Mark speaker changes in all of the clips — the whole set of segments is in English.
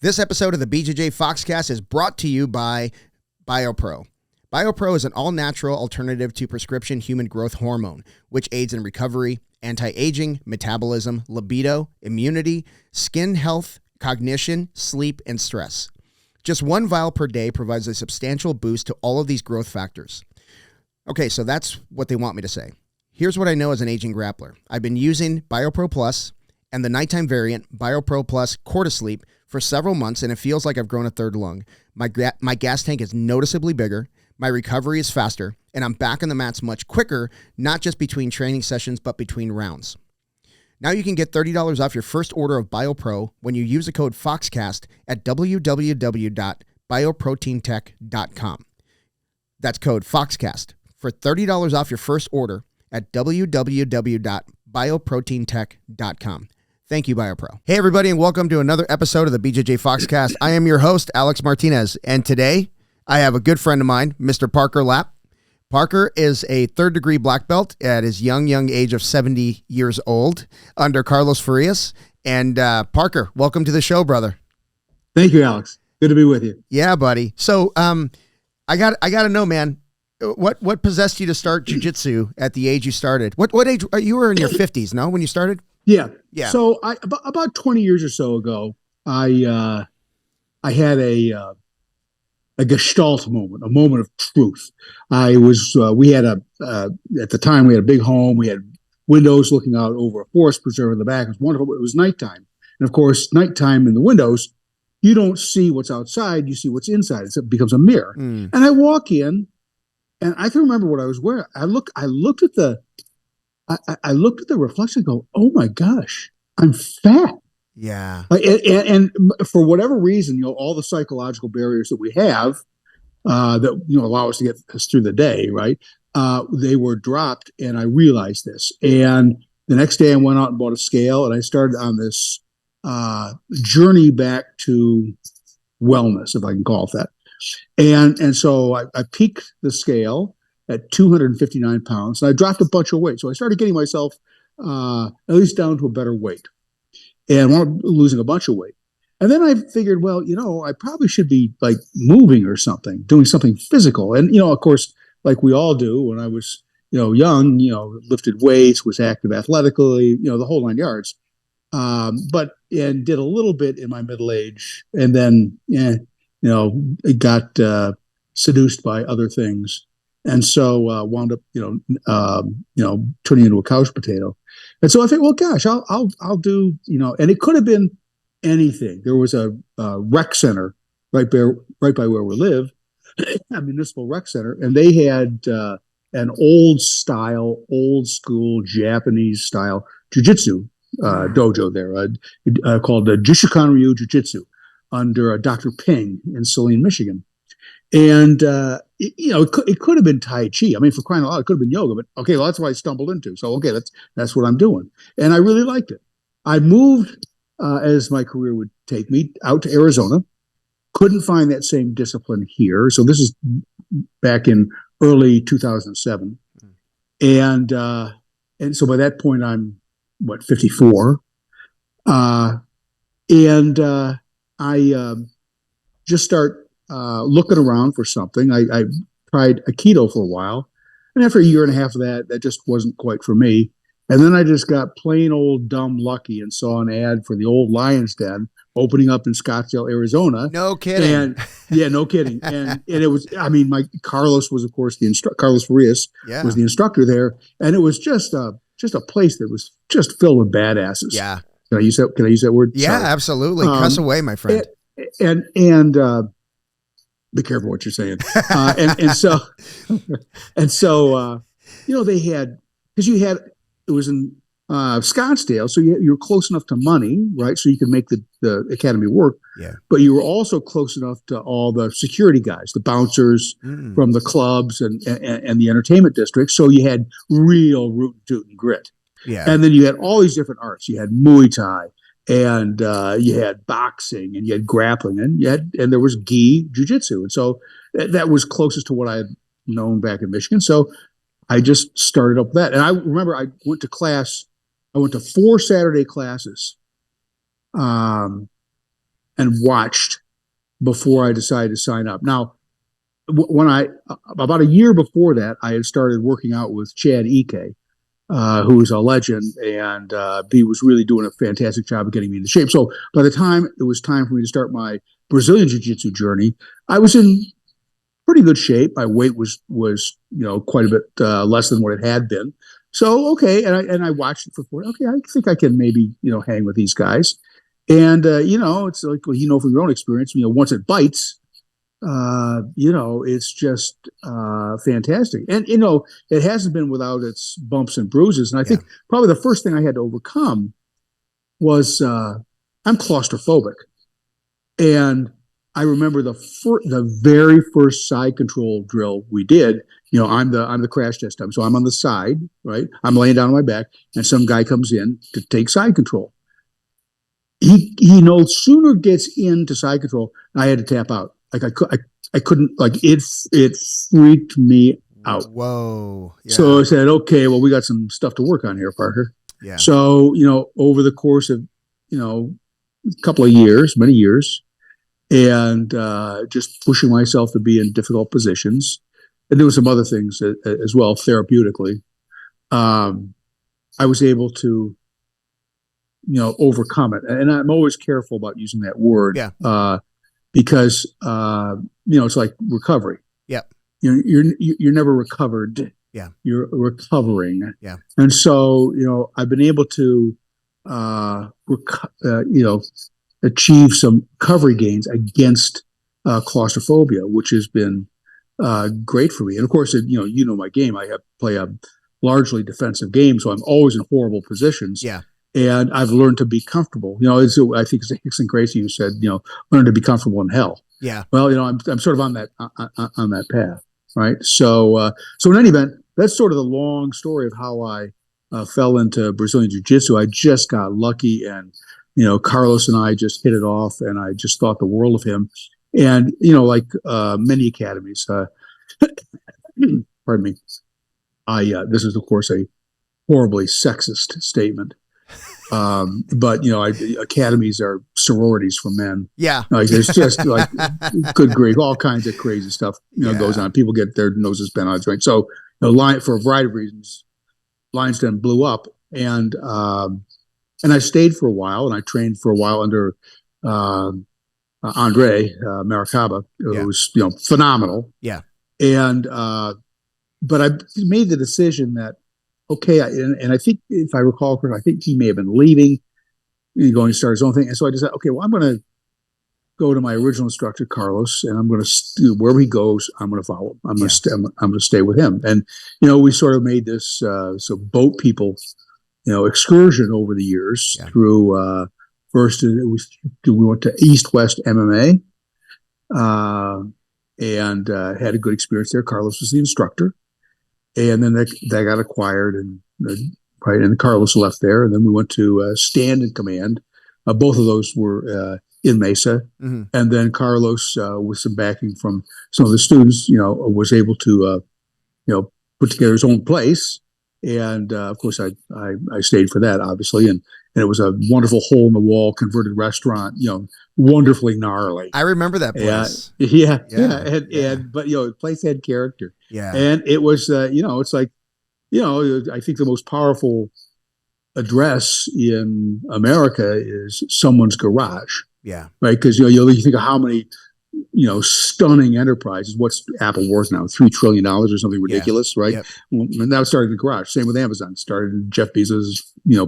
Speaker 1: This episode of the BJJ Foxcast is brought to you by BioPro. BioPro is an all-natural alternative to prescription human growth hormone, which aids in recovery, anti-aging, metabolism, libido, immunity, skin health, cognition, sleep, and stress. Just one vial per day provides a substantial boost to all of these growth factors. Okay, so that's what they want me to say. Here's what I know as an aging grappler. I've been using BioPro Plus and the nighttime variant, BioPro Plus Cortisleep, for several months, and it feels like I've grown a third lung. My gas tank is noticeably bigger, my recovery is faster, and I'm back on the mats much quicker, not just between training sessions, but between rounds. Now you can get $30 off your first order of BioPro when you use the code Foxcast at www.bioproteintech.com. That's code Foxcast for $30 off your first order at www.bioproteintech.com. Thank you, BioPro. Hey, everybody, and welcome to another episode of the BJJ Foxcast. I am your host, Alex Martinez, and today I have a good friend of mine, Mr. Parker Lapp. Parker is a third-degree black belt at his young age of 70 years old under Carlos Farias. And Parker, welcome to the show, brother.
Speaker 2: Thank you, Alex. Good to be with you.
Speaker 1: Yeah, buddy. So I got to know, man, what possessed you to start jiu-jitsu at the age you started? What age? You were in your 50s, no, when you started?
Speaker 2: Yeah.
Speaker 1: Yeah.
Speaker 2: So about 20 years or so ago, I had a gestalt moment, a moment of truth. We had at the time we had a big home. We had windows looking out over a forest preserve in the back. It was wonderful. It was nighttime. And of course, nighttime in the windows, you don't see what's outside. You see what's inside. It becomes a mirror. And I walk in and I can remember what I was wearing. I looked at the reflection and go, oh my gosh, I'm fat.
Speaker 1: Yeah.
Speaker 2: And for whatever reason, all the psychological barriers that we have that, allow us to get us through the day, right? They were dropped, and I realized this. And the next day I went out and bought a scale, and I started on this journey back to wellness, if I can call it that. And so I peaked the scale at 259 pounds, and I dropped a bunch of weight. So I started getting myself at least down to a better weight, and wound up losing a bunch of weight. And then I figured, well, I probably should be like moving or something, doing something physical. And, of course, like we all do when I was, young, lifted weights, was active athletically, the whole 9 yards. But did a little bit in my middle age, and then, it got seduced by other things. And so wound up, turning into a couch potato. And so I think, well, gosh, I'll do, and it could have been anything. There was a rec center right by where we live, a municipal rec center, and they had an old school Japanese style jiu-jitsu dojo there called the Jishukan Ryu Jiu-Jitsu under Dr. Ping in Saline, Michigan. And, it could have been Tai Chi. I mean, for crying out loud, it could have been yoga, but okay, well, that's what I stumbled into. So, okay, that's what I'm doing. And I really liked it. I moved, as my career would take me, out to Arizona. Couldn't find that same discipline here. So this is back in early 2007. And so by that point, I'm, 54. I just start looking around for something. I tried Aikido for a while, and after a year and a half of that just wasn't quite for me. And then I just got plain old dumb lucky and saw an ad for the old Lion's Den opening up in Scottsdale, Arizona.
Speaker 1: No kidding.
Speaker 2: And yeah, no kidding. And it was, Carlos was, of course, Carlos Farias was the instructor there, and it was just a place that was just filled with badasses.
Speaker 1: Yeah.
Speaker 2: Can I use that word?
Speaker 1: Yeah, sorry. Absolutely. Cuss away, my friend.
Speaker 2: And be careful what you're saying. So they had, because it was in Scottsdale, so you're close enough to money, right? So you could make the academy work. Yeah. But you were also close enough to all the security guys, the bouncers from the clubs and the entertainment district. So you had real root and toot and grit. Yeah. And then you had all these different arts. You had Muay Thai, and you had boxing, and you had grappling, and there was gi jiu-jitsu. And so that was closest to what I had known back in Michigan. So I just started up with that. And I remember I went to 4 Saturday classes. and watched before I decided to sign up. Now, when about a year before that, I had started working out with Chad Ike, who is a legend, and he was really doing a fantastic job of getting me into shape. So by the time it was time for me to start my Brazilian Jiu-Jitsu journey, I was in pretty good shape. My weight was quite a bit less than what it had been. So okay, and I watched it for 4. Okay, I think I can maybe hang with these guys. And it's like, well, from your own experience, once it bites, it's just fantastic. And it hasn't been without its bumps and bruises. And I think probably the first thing I had to overcome was I'm claustrophobic, and I remember the very first side control drill we did. I'm the crash test time, so I'm on the side, right? I'm laying down on my back, and some guy comes in to take side control. He no sooner gets into side control, I had to tap out. Like I couldn't, like it freaked me out.
Speaker 1: Whoa. Yeah.
Speaker 2: So I said, okay, well, we got some stuff to work on here, Parker.
Speaker 1: Yeah.
Speaker 2: So, over the course of, a couple of years, many years, and just pushing myself to be in difficult positions and doing some other things as well, therapeutically, I was able to, overcome it. And I'm always careful about using that word.
Speaker 1: Yeah.
Speaker 2: Because it's like recovery.
Speaker 1: Yeah.
Speaker 2: You're never recovered.
Speaker 1: Yeah.
Speaker 2: You're recovering.
Speaker 1: Yeah.
Speaker 2: And so, I've been able to achieve some recovery gains against claustrophobia, which has been great for me. And of course, my game. I play a largely defensive game, so I'm always in horrible positions.
Speaker 1: Yeah.
Speaker 2: And I've learned to be comfortable. I think it's Hickson Gracie who said, learn to be comfortable in hell.
Speaker 1: Yeah.
Speaker 2: Well, I'm sort of on that path, right? So in any event, that's sort of the long story of how I fell into Brazilian Jiu-Jitsu. I just got lucky, and Carlos and I just hit it off, and I just thought the world of him. And like many academies, pardon me. This is of course a horribly sexist statement. But academies are sororities for men.
Speaker 1: Yeah.
Speaker 2: Like there's just like good grief, all kinds of crazy stuff, goes on. People get their noses bent on a joint. So for a variety of reasons, Lions Den blew up, and I stayed for a while, and I trained for a while under Andre Maracaba, who was phenomenal.
Speaker 1: Yeah.
Speaker 2: And but I made the decision that, okay, and I think if I recall correctly, I think he may have been leaving, going to start his own thing. And so I decided, okay, well, I'm going to go to my original instructor, Carlos, and I'm going to wherever he goes, I'm going to follow him. I'm going to stay with him. And we sort of made this boat people, excursion over the years through. First, we went to East West MMA, and had a good experience there. Carlos was the instructor. And then that got acquired, and Carlos left there, and then we went to Stand and Command. Both of those were in Mesa, and then Carlos, with some backing from some of the students, was able to, put together his own place. And of course, I stayed for that, obviously, and it was a wonderful hole in the wall converted restaurant, wonderfully gnarly.
Speaker 1: I remember that place.
Speaker 2: But the place had character.
Speaker 1: Yeah.
Speaker 2: And it was, it's like, I think the most powerful address in America is someone's garage.
Speaker 1: Yeah.
Speaker 2: Right. Because, you think of how many, stunning enterprises. What's Apple worth now? $3 trillion or something ridiculous, right? Yep. And that started in the garage. Same with Amazon. Started in Jeff Bezos'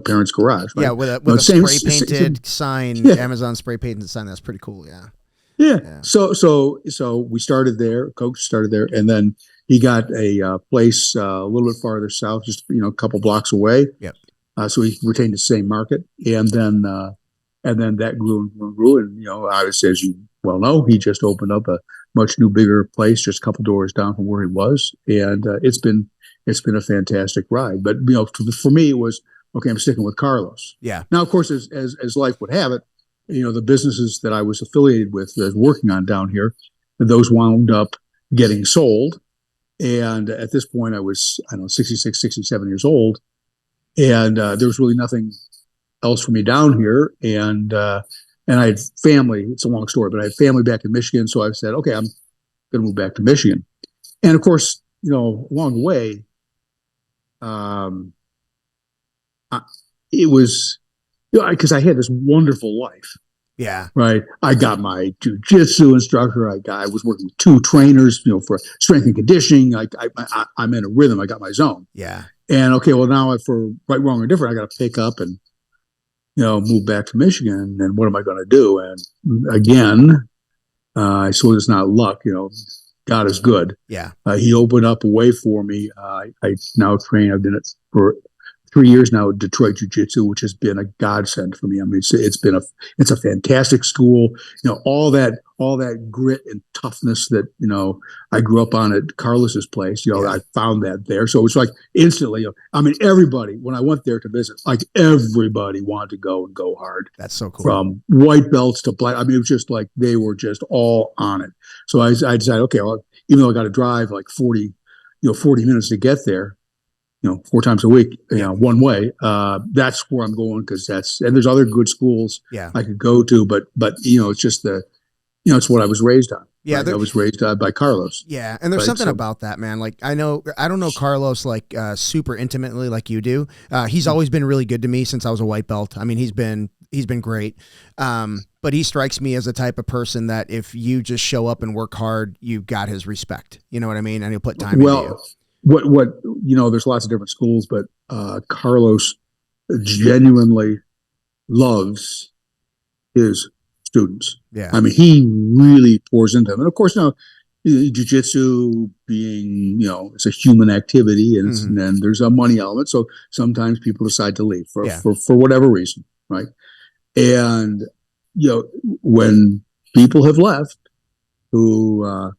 Speaker 2: parents' garage. Right?
Speaker 1: Yeah, with a spray painted sign, Amazon spray painted sign. That's pretty cool. Yeah.
Speaker 2: Yeah. So we started there. Coach started there, and then he got a place a little bit farther south, just a couple blocks away.
Speaker 1: Yep.
Speaker 2: So he retained the same market, and then that grew and grew, and obviously, as you well know, he just opened up a much new, bigger place, just a couple doors down from where he was, and it's been a fantastic ride. But for me, it was okay. I'm sticking with Carlos.
Speaker 1: Yeah.
Speaker 2: Now, of course, as life would have it, the businesses that I was affiliated with, working on down here, those wound up getting sold. And at this point, I was 66, 67 years old, and there was really nothing else for me down here. And And I had family. It's a long story, but I had family back in Michigan. So I said, okay, I'm going to move back to Michigan. And of course, along the way, it was, because I had this wonderful life.
Speaker 1: Yeah.
Speaker 2: Right. I got my jiu-jitsu instructor. I was working with 2 trainers, for strength and conditioning. I'm in a rhythm. I got my zone.
Speaker 1: Yeah.
Speaker 2: And okay, well now for right, wrong, or different, I got to pick up and, move back to Michigan. And what am I going to do? And again, I suppose it's not luck, God is good.
Speaker 1: Yeah.
Speaker 2: He opened up a way for me. I now train. I've been it for 3 years now at Detroit Jiu-Jitsu, which has been a godsend for me. I mean, it's a fantastic school. All that grit and toughness that I grew up on at Carlos's place. I found that there. So it's like instantly. Everybody, when I went there to visit, like everybody wanted to go hard.
Speaker 1: That's so cool.
Speaker 2: From white belts to black. It was just like they were just all on it. So I decided, okay, well, even though I got to drive like 40 minutes to get there, 4 times a week, one way. That's where I'm going and there's other good schools I could go to, but it's just it's what I was raised on.
Speaker 1: Yeah,
Speaker 2: right? I was raised by Carlos.
Speaker 1: Yeah, and there's something about that, man. Like I don't know Carlos like super intimately like you do. He's always been really good to me since I was a white belt. I mean, he's been great. But he strikes me as the type of person that if you just show up and work hard, you got his respect. You know what I mean? And he'll put time into you.
Speaker 2: What there's lots of different schools, but Carlos genuinely loves his students.
Speaker 1: Yeah.
Speaker 2: He really pours into them. And of course, now jiu-jitsu being, it's a human activity and then there's a money element. So sometimes people decide to leave for whatever reason. Right. And, when people have left who,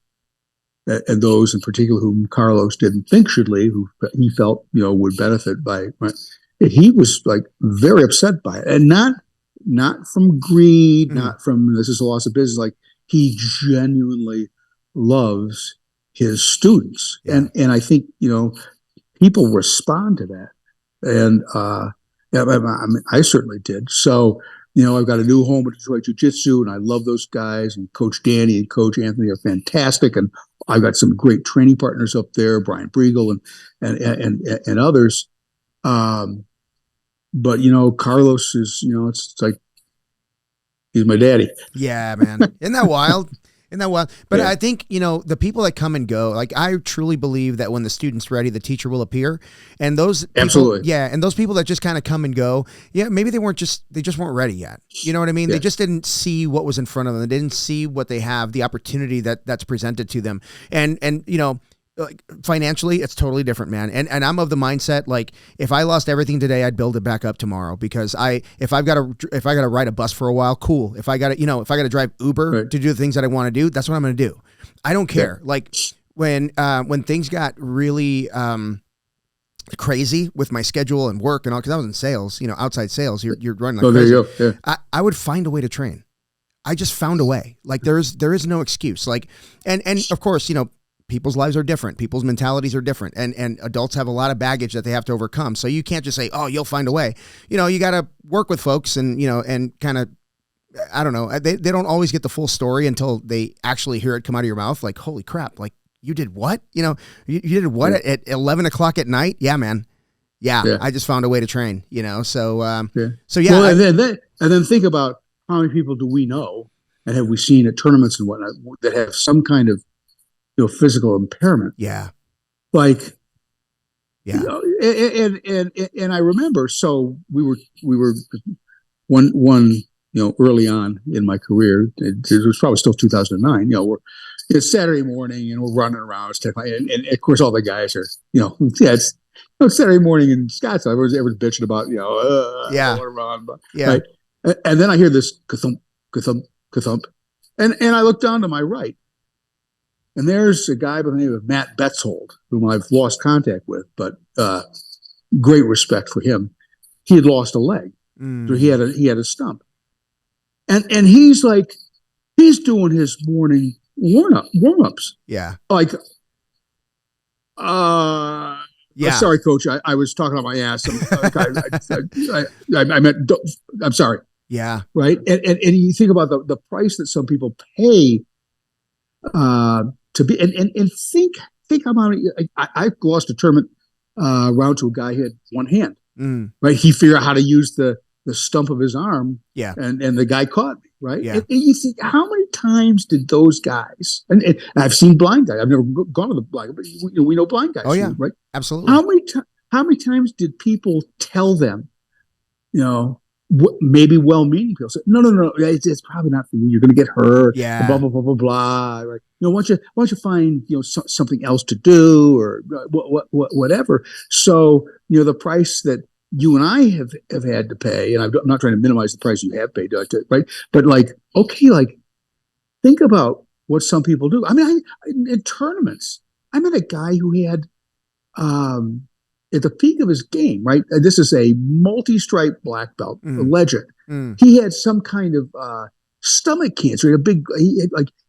Speaker 2: and those in particular whom Carlos didn't think should leave, who he felt, would benefit by, right? He was like very upset by it, and not from greed, not from this is a loss of business. Like he genuinely loves his students, and I think people respond to that, and I certainly did. So. I've got a new home at Detroit Jiu-Jitsu, and I love those guys. And Coach Danny and Coach Anthony are fantastic, and I've got some great training partners up there, Brian Briegel and others. But Carlos is, it's like he's my daddy.
Speaker 1: Yeah, man, isn't that wild? Isn't that wild? But I think, the people that come and go, like I truly believe that when the student's ready, the teacher will appear. And those people,
Speaker 2: absolutely.
Speaker 1: And those people that just kind of come and go, maybe they just weren't ready yet. You know what I mean? Yeah. They just didn't see what was in front of them. They didn't see what they have, the opportunity that's presented to them. And like financially, it's totally different, man. And I'm of the mindset, like if I lost everything today, I'd build it back up tomorrow because if I got to ride a bus for a while, cool. If I got to drive Uber to do the things that I want to do, that's what I'm going to do. I don't care. Yeah. Like when things got really, crazy with my schedule and work and all, cause I was in sales, outside sales, you're running like crazy. There you go. Yeah. I would find a way to train. I just found a way. Like there is no excuse. Like, and of course, people's lives are different. People's mentalities are different. And adults have a lot of baggage that they have to overcome. So you can't just say, oh, you'll find a way. You got to work with folks and, and kind of, I don't know. They don't always get the full story until they actually hear it come out of your mouth. Like, holy crap. Like you did what? You did what at 11 o'clock at night? Yeah, man. Yeah. I just found a way to train, so,
Speaker 2: Well, and then think about how many people do we know and have we seen at tournaments and whatnot that have some kind of, physical impairment.
Speaker 1: Yeah.
Speaker 2: Like, and I remember, so we were one, early on in my career, it was probably still 2009, it's Saturday morning and we're running around, and of course all the guys are, it's Saturday morning in Scottsdale, everyone's bitching about, I don't want to run, right? And then I hear this ka-thump, ka-thump, ka-thump, and I look down to my right. And there's a guy by the name of Matt Betzold, whom I've lost contact with, but great respect for him. He had lost a leg, so he had a stump, and he's doing his morning warm-ups.
Speaker 1: Yeah,
Speaker 2: like, sorry, coach, I was talking on my ass. I meant, I'm sorry.
Speaker 1: Yeah.
Speaker 2: right? And you think about the price that some people pay to be, and think about it. I lost a tournament round to a guy who had one hand, right? He figured out how to use the stump of his arm,
Speaker 1: Yeah.
Speaker 2: and the guy caught me, right?
Speaker 1: Yeah.
Speaker 2: And you think, how many times did those guys, and I've seen blind guys, I've never gone to the blind, but we know blind guys,
Speaker 1: Oh yeah,
Speaker 2: right?
Speaker 1: absolutely.
Speaker 2: How many times did people tell them, maybe well-meaning people say, no, it's probably not for you. You're going to get hurt.
Speaker 1: Yeah.
Speaker 2: Blah blah blah blah blah. Right? Why don't you find something else to do, or whatever. So the price that you and I have had to pay, and I'm not trying to minimize the price you have paid, right? But think about what some people do. I mean, in tournaments, I met a guy who had at the peak of his game, right? This is a multi-stripe black belt, a legend. He had some kind of stomach cancer.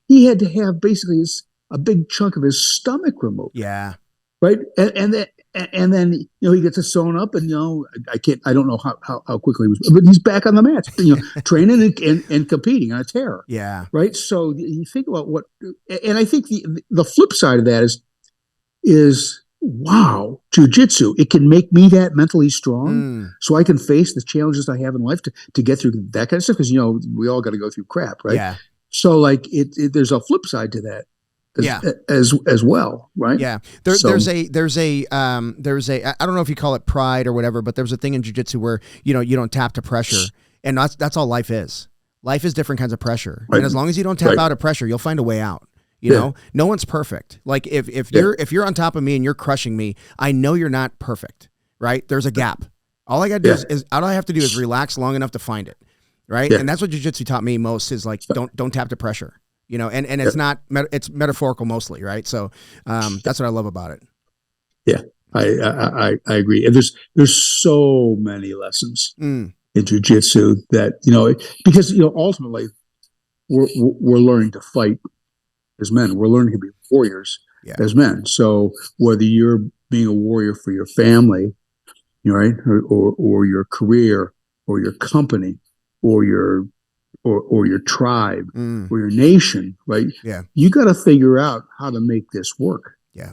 Speaker 2: He had to have basically a big chunk of his stomach removed.
Speaker 1: Yeah.
Speaker 2: Right. And then he gets it sewn up, and I don't know how quickly he was, but he's back on the mat, training and competing on a tear.
Speaker 1: Yeah.
Speaker 2: Right. So you think about and I think the flip side of that is wow, jiu-jitsu, it can make me that mentally strong so I can face the challenges I have in life to get through that kind of stuff, because we all got to go through crap, right?
Speaker 1: Yeah.
Speaker 2: So there's a flip side to that as well, right?
Speaker 1: Yeah. There's a I don't know if you call it pride or whatever, but there's a thing in jiu-jitsu where you don't tap to pressure, and that's all life is. Life is different kinds of pressure. Right. And as long as you don't tap out of pressure, you'll find a way out. You know, no one's perfect. Like if you're on top of me and you're crushing me, I know you're not perfect, right? There's a gap. All I got to do is all I have to do is relax long enough to find it, right? Yeah. And that's what jiu-jitsu taught me most is like don't tap to pressure, and it's not it's metaphorical mostly, right? So that's what I love about it.
Speaker 2: Yeah, I agree. And there's so many lessons in jiu-jitsu that because ultimately we're learning to fight as men. We're learning to be warriors as men. So whether you're being a warrior for your family, right, or your career, or your company, or your tribe, or your nation, right?
Speaker 1: Yeah,
Speaker 2: you got to figure out how to make this work.
Speaker 1: Yeah,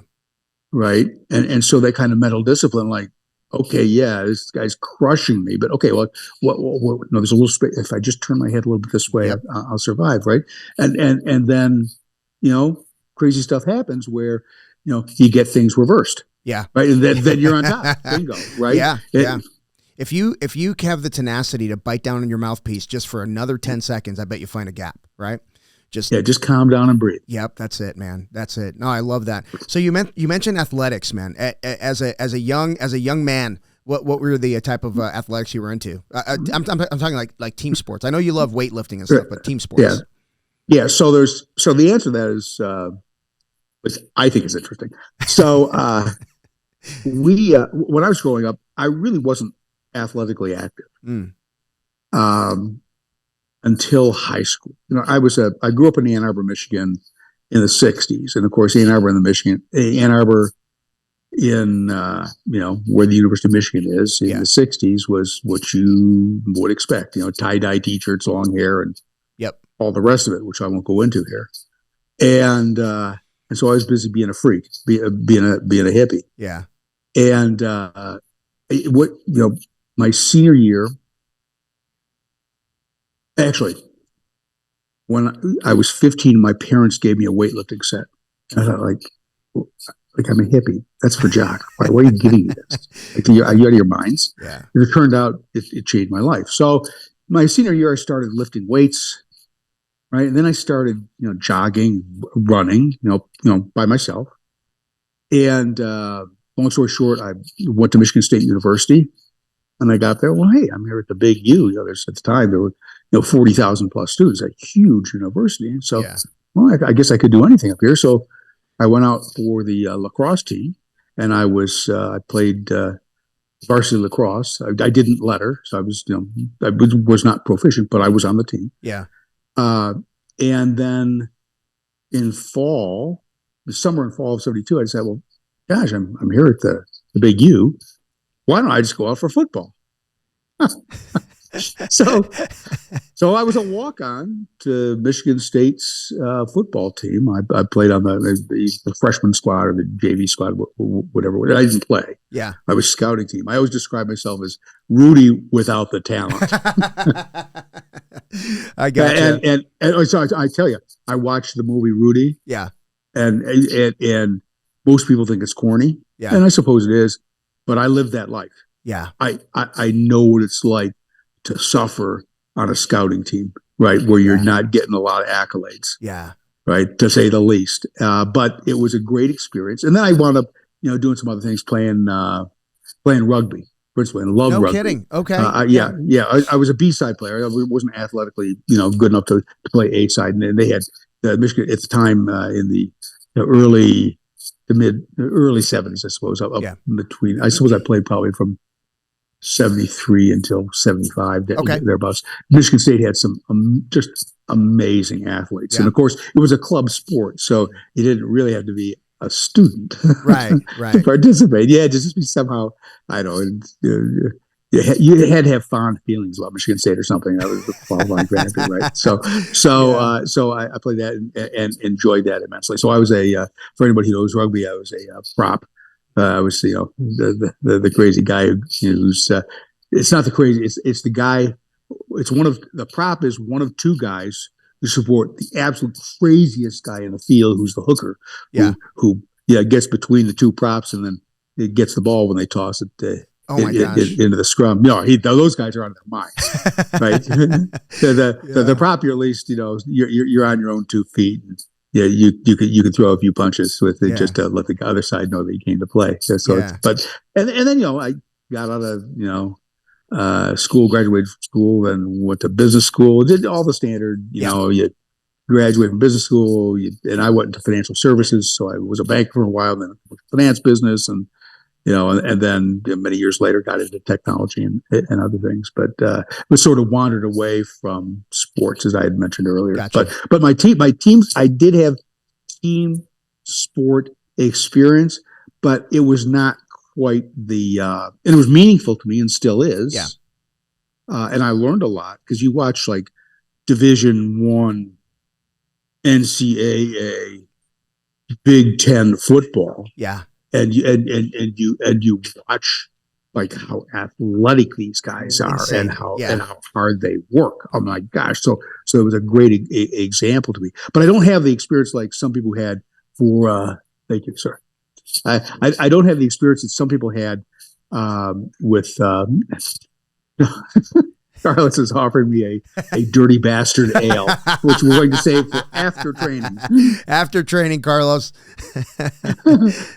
Speaker 2: right. And so that kind of mental discipline, like, okay, this guy's crushing me, but okay, well, what there's a little space. If I just turn my head a little bit this way, I'll survive, right? And then crazy stuff happens where, you get things reversed.
Speaker 1: Yeah.
Speaker 2: Right. And then you're on top. Bingo. Right.
Speaker 1: Yeah. If you have the tenacity to bite down on your mouthpiece just for another 10 seconds, I bet you find a gap. Right.
Speaker 2: Just calm down and breathe.
Speaker 1: Yep. That's it, man. That's it. No, I love that. So you mentioned athletics, man, as a young man. What were the type of athletics you were into? I'm talking like team sports. I know you love weightlifting and stuff, but team sports.
Speaker 2: Yeah. So the answer to that is, which I think is interesting. So when I was growing up, I really wasn't athletically active until high school. I grew up in Ann Arbor, Michigan, in the '60s, and of course, Ann Arbor in where the University of Michigan is in the '60s was what you would expect. Tie-dye T-shirts, long hair, and all the rest of it, which I won't go into here. And so I was busy being a freak, being a hippie.
Speaker 1: Yeah.
Speaker 2: And my senior year, actually, when I was 15, my parents gave me a weightlifting set. I thought, like I'm a hippie. That's for jock. Why are you giving me this? Are you out of your minds?
Speaker 1: Yeah.
Speaker 2: It turned out it changed my life. So my senior year, I started lifting weights. Right. And then I started, jogging, running, by myself. And long story short, I went to Michigan State University, and I got there. Well, hey, I'm here at the Big U. There's at the time there were 40,000 plus students, a huge university. And so, I guess I could do anything up here. So I went out for the lacrosse team, and I played varsity lacrosse. I didn't letter, so I was, I was not proficient, but I was on the team.
Speaker 1: Yeah.
Speaker 2: And then in the summer and fall of '72, I said, well, gosh, I'm here at the Big U. Why don't I just go out for football? So I was a walk-on to Michigan State's football team. I played on the freshman squad or the JV squad, whatever. I didn't play.
Speaker 1: Yeah.
Speaker 2: I was scouting team. I always describe myself as Rudy without the talent.
Speaker 1: I got you.
Speaker 2: And so I tell you, I watched the movie Rudy.
Speaker 1: Yeah.
Speaker 2: And most people think it's corny.
Speaker 1: Yeah.
Speaker 2: And I suppose it is, but I lived that life.
Speaker 1: Yeah.
Speaker 2: I know what it's like to suffer on a scouting team, right? Where you're not getting a lot of accolades.
Speaker 1: Yeah.
Speaker 2: Right. To say the least. But it was a great experience. And then I wound up, doing some other things, playing rugby. Principally, and love rugby.
Speaker 1: No kidding. Okay.
Speaker 2: I was a B-side player. I wasn't athletically, good enough to play A-side. And they had Michigan at the time in the early 70s, I suppose. Up between, I suppose I played probably from 73 until 75, thereabouts. Michigan State had some just amazing athletes. And of course, it was a club sport, so you didn't really have to be a student
Speaker 1: right
Speaker 2: to participate. Yeah, just be somehow, I don't know, you had to have fond feelings about Michigan State or something. That was the qualifying granted, right? So I played that and enjoyed that immensely. So I was for anybody who knows rugby, I was a prop. I was, the crazy guy who's, it's not the crazy, it's the guy, the prop is one of two guys who support the absolute craziest guy in the field, who's the hooker, who gets between the two props and then it gets the ball when they toss it into the scrum. No, those guys are out of their minds, right? The prop, you're at least, you're on your own 2 feet. And, you could throw a few punches with it just to let the other side know that you came to play. And then I got out of school, graduated from school, and went to business school. Did all the standard. You graduate from business school, and I went into financial services. So I was a banker for a while, then finance business, and then many years later got into technology and other things, but was sort of wandered away from sports, as I had mentioned earlier.
Speaker 1: Gotcha.
Speaker 2: But my teams, I did have team sport experience, but it was not quite and it was meaningful to me and still is.
Speaker 1: Yeah.
Speaker 2: And I learned a lot because you watch like Division I, NCAA, Big Ten football.
Speaker 1: Yeah.
Speaker 2: And you watch like how athletic these guys are. Insane. and how hard they work. Oh my gosh! So it was a great example to me. But I don't have the experience like some people had for. Thank you, sir. I don't have the experience that some people had with. Carlos is offering me a dirty bastard ale, which we're going to save for after training.
Speaker 1: After training, Carlos.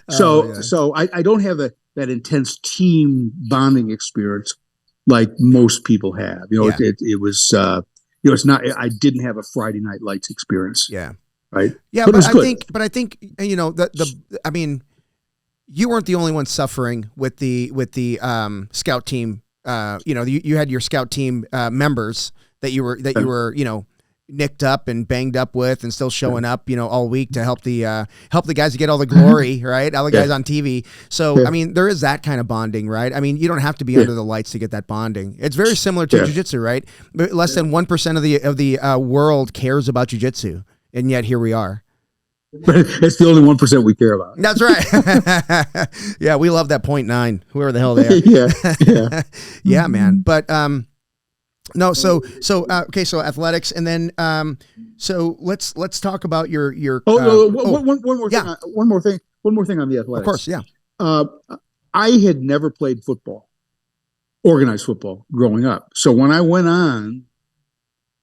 Speaker 2: So I don't have that intense team bonding experience like most people have. It was it's not. I didn't have a Friday Night Lights experience.
Speaker 1: Yeah.
Speaker 2: Right.
Speaker 1: Yeah, but I think I mean, you weren't the only one suffering with the scout team. You had your scout team members that you were nicked up and banged up with and still showing up all week to help the guys get all the glory, right? All the guys on TV. So I mean, there is that kind of bonding, right? I mean, you don't have to be under the lights to get that bonding. It's very similar to jiu-jitsu, right? But less than 1% of the world cares about jiu-jitsu, and yet here we are.
Speaker 2: But it's the only 1% we care about.
Speaker 1: That's right. Yeah, we love that 0.9, whoever the hell they are. Yeah, man. But no, so athletics, and then so let's talk about your.
Speaker 2: One more thing on the athletics.
Speaker 1: Of course, yeah.
Speaker 2: I had never played football, organized football, growing up. So when I went on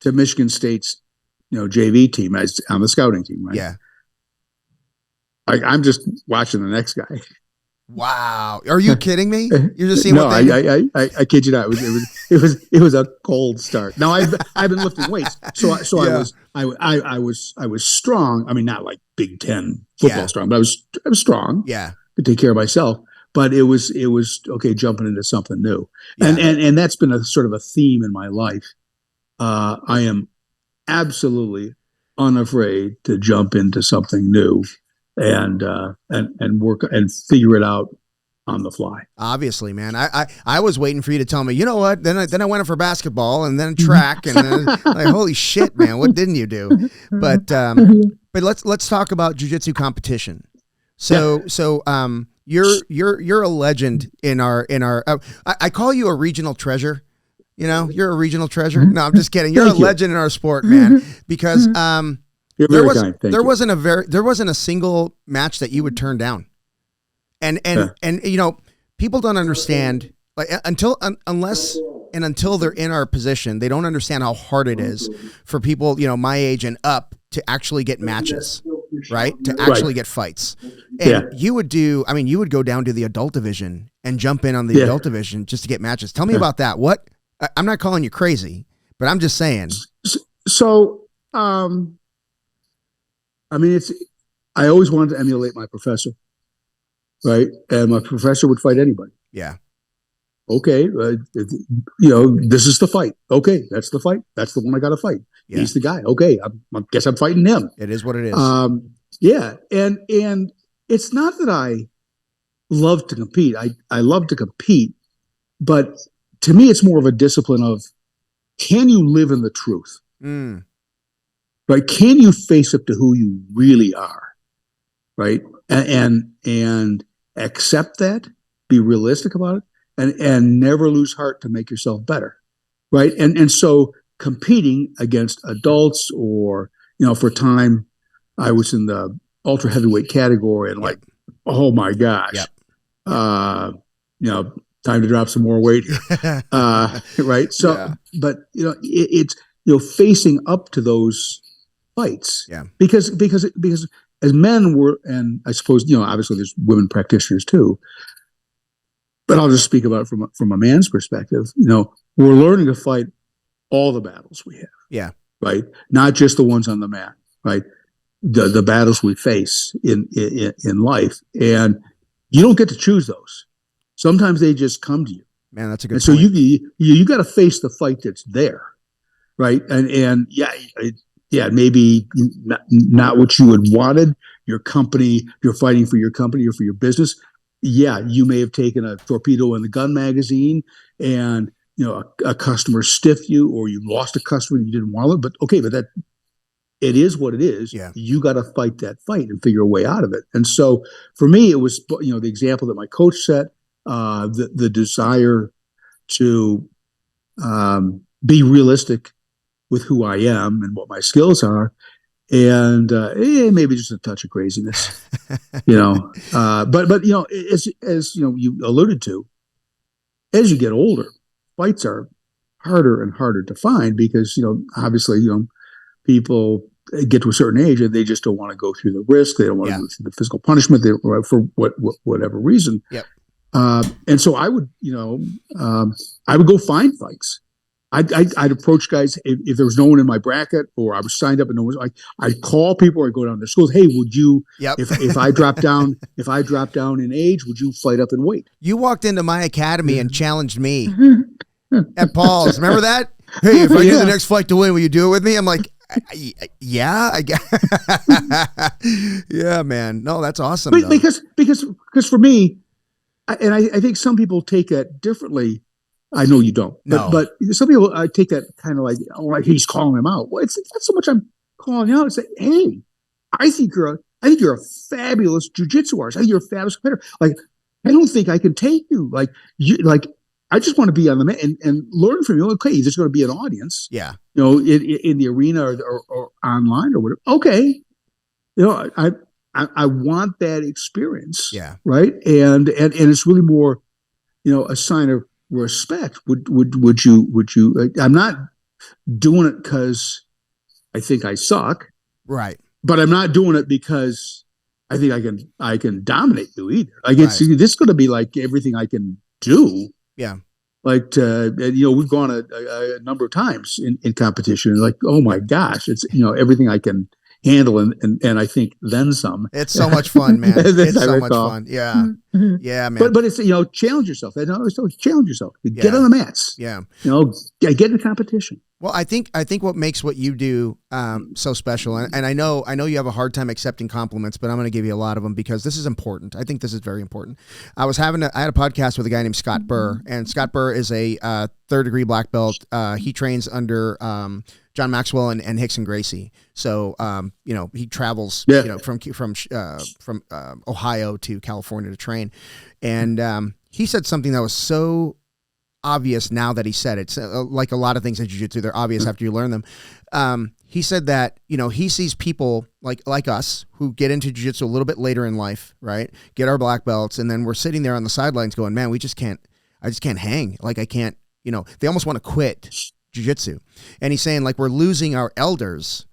Speaker 2: to Michigan State's JV team, on the scouting team, right?
Speaker 1: Yeah.
Speaker 2: I'm just watching the next guy.
Speaker 1: Wow, are you kidding me? You're just seeing
Speaker 2: no, I kid you not. It was a cold start. Now I've been lifting weights, so I was strong. I mean, not like Big Ten football strong, but I was strong.
Speaker 1: Yeah,
Speaker 2: to take care of myself. But it was okay jumping into something new, and that's been a sort of a theme in my life. I am absolutely unafraid to jump into something new and work and figure it out on the fly.
Speaker 1: Obviously, man. I was waiting for you to tell me, you know what? Then I went in for basketball and then track and then like, holy shit, man, what didn't you do? But let's talk about jiu-jitsu competition. So you're a legend in our I call you a regional treasure. You know, you're a regional treasure. No, I'm just kidding. You're a legend in our sport, man, because there wasn't a single match that you would turn down. And you know, people don't understand, like until they're in our position, they don't understand how hard it is for people, you know, my age and up to actually get matches, right? To actually get fights. And you would go down to the adult division and jump in on the adult division just to get matches. Tell me about that. What? I'm not calling you crazy, but I'm just saying.
Speaker 2: So, I always wanted to emulate my professor. Right. And my professor would fight anybody.
Speaker 1: Yeah.
Speaker 2: Okay. This is the fight. Okay. That's the fight. That's the one I got to fight. Yeah. He's the guy. Okay. I guess I'm fighting him.
Speaker 1: It is what it is.
Speaker 2: Yeah. And it's not that I love to compete. I love to compete, but to me, it's more of a discipline of, can you live in the truth? Right. Can you face up to who you really are? Right. And accept that, be realistic about it, and never lose heart to make yourself better, right? And so competing against adults, or for a time, I was in the ultra heavyweight category, and like, oh my gosh, time to drop some more weight, right? So, but it's facing up to those fights, because as men and I suppose, obviously there's women practitioners too, but I'll just speak about it from a man's perspective. We're learning to fight all the battles we have.
Speaker 1: Yeah.
Speaker 2: Right. Not just the ones on the mat, right? The battles we face in life. And you don't get to choose those. Sometimes they just come to you.
Speaker 1: Man, that's a good
Speaker 2: point.
Speaker 1: So
Speaker 2: you got to face the fight that's there. Right. And maybe not what you had wanted. Your company, you're fighting for your company or for your business. Yeah, you may have taken a torpedo in the gun magazine, and a customer stiffed you, or you lost a customer you didn't want. But okay, but it is what it is.
Speaker 1: Yeah.
Speaker 2: You got to fight that fight and figure a way out of it. And so for me, it was the example that my coach set, the desire to be realistic with who I am and what my skills are, and maybe just a touch of craziness, But as you alluded to, as you get older, fights are harder and harder to find because obviously people get to a certain age and they just don't want to go through the risk. They don't want to go through the physical punishment for whatever reason.
Speaker 1: Yep.
Speaker 2: And so I would go find fights. I'd approach guys if there was no one in my bracket, or I was signed up and no one was. I'd call people, or I'd go down to schools. Hey, would you?
Speaker 1: Yep.
Speaker 2: If I drop down in age, would you fight up in weight?
Speaker 1: You walked into my academy and challenged me at Paul's. Remember that? Hey, if I get the next fight to win, will you do it with me? I'm like, yeah, I guess. Yeah, man. No, that's awesome.
Speaker 2: Because for me, and I think some people take that differently. I know you don't. But some people take that kind of like he's calling him out. Well, it's not so much I'm calling out. It's like, hey, I think you're a fabulous jiu-jitsu artist. I think you're a fabulous competitor. Like, I don't think I can take you. I just want to be on the mat and learn from you. Okay, there's going to be an audience.
Speaker 1: Yeah.
Speaker 2: In the arena or online or whatever. Okay. I want that experience.
Speaker 1: Yeah.
Speaker 2: Right. And it's really more, a sign of respect. Would you I'm not doing it because I think I suck,
Speaker 1: right?
Speaker 2: But I'm not doing it because I think I can dominate you either. This is going to be like everything I can do.
Speaker 1: Yeah.
Speaker 2: Like we've gone a number of times in competition, and like, oh my gosh, it's everything I can handle and I think then some.
Speaker 1: It's so much fun, man. It's so much fun. Yeah. Yeah, man.
Speaker 2: But it's challenge yourself. I always tell you, challenge yourself. Get on the mats.
Speaker 1: Yeah.
Speaker 2: Get in the competition.
Speaker 1: Well, I think what makes what you do so special, and I know you have a hard time accepting compliments, but I'm going to give you a lot of them because this is important. I think this is very important. I had a podcast with a guy named Scott Burr, and Scott Burr is a third degree black belt. He trains under John Maxwell and Hickson Gracie. So he travels from Ohio to California to train, and he said something that was so obvious now that he said it. Like a lot of things in jiu-jitsu, they're obvious after you learn them. He said that, he sees people like us who get into jiu-jitsu a little bit later in life, right? Get our black belts. And then we're sitting there on the sidelines going, man, I just can't hang. Like I can't, they almost want to quit jiu-jitsu. And he's saying like, we're losing our elders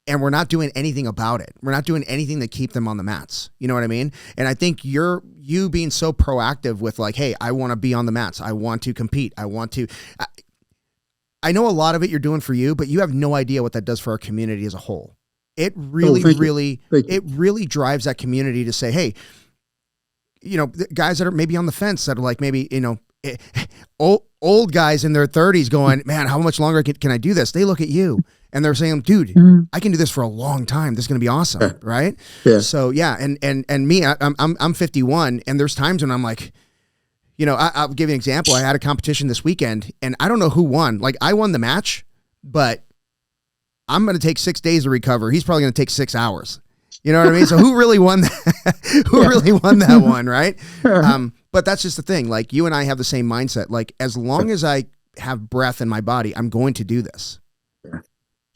Speaker 1: and we're not doing anything about it. We're not doing anything to keep them on the mats. You know what I mean? And I think you being so proactive with like, hey, I want to be on the mats. I want to compete. I know a lot of it you're doing for you, but you have no idea what that does for our community as a whole. It really, it really drives that community to say, hey, guys that are maybe on the fence that are like, maybe, old guys in their 30s going, man, how much longer can I do this? They look at you and they're saying, dude, I can do this for a long time. This is going to be awesome. Right.
Speaker 2: Yeah.
Speaker 1: So yeah. And me, I'm 51 and there's times when I'm like, I'll give you an example. I had a competition this weekend and I don't know who won. Like I won the match, but I'm going to take 6 days to recover. He's probably going to take 6 hours. You know what I mean? So who really won that? Really won that one? Right. But that's just the thing. Like you and I have the same mindset. Like as long as I have breath in my body, I'm going to do this.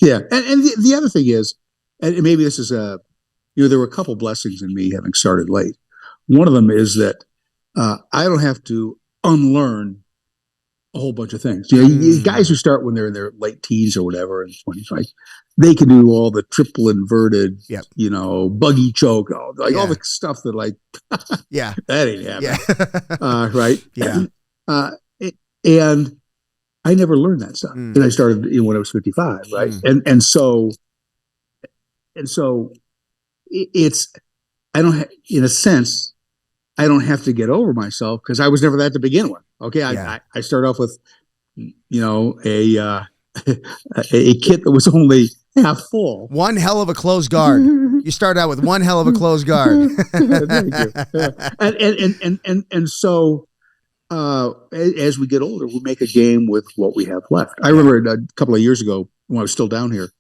Speaker 2: Yeah. And the other thing is, and maybe this is there were a couple blessings in me having started late. One of them is that I don't have to unlearn a whole bunch of things. Guys who start when they're in their late teens or whatever, in 25, they can do all the triple inverted, buggy choke, all the stuff that like, that ain't happening.
Speaker 1: Yeah.
Speaker 2: Right.
Speaker 1: Yeah.
Speaker 2: And I never learned that stuff. And I started when I was 55. Right. And so it's, in a sense, I don't have to get over myself because I was never that to begin with. Okay. I started off with, a kit that was only half full.
Speaker 1: One hell of a closed guard. You start out with one hell of a closed guard.
Speaker 2: Thank you. And so as we get older, we make a game with what we have left. I remember a couple of years ago when I was still down here,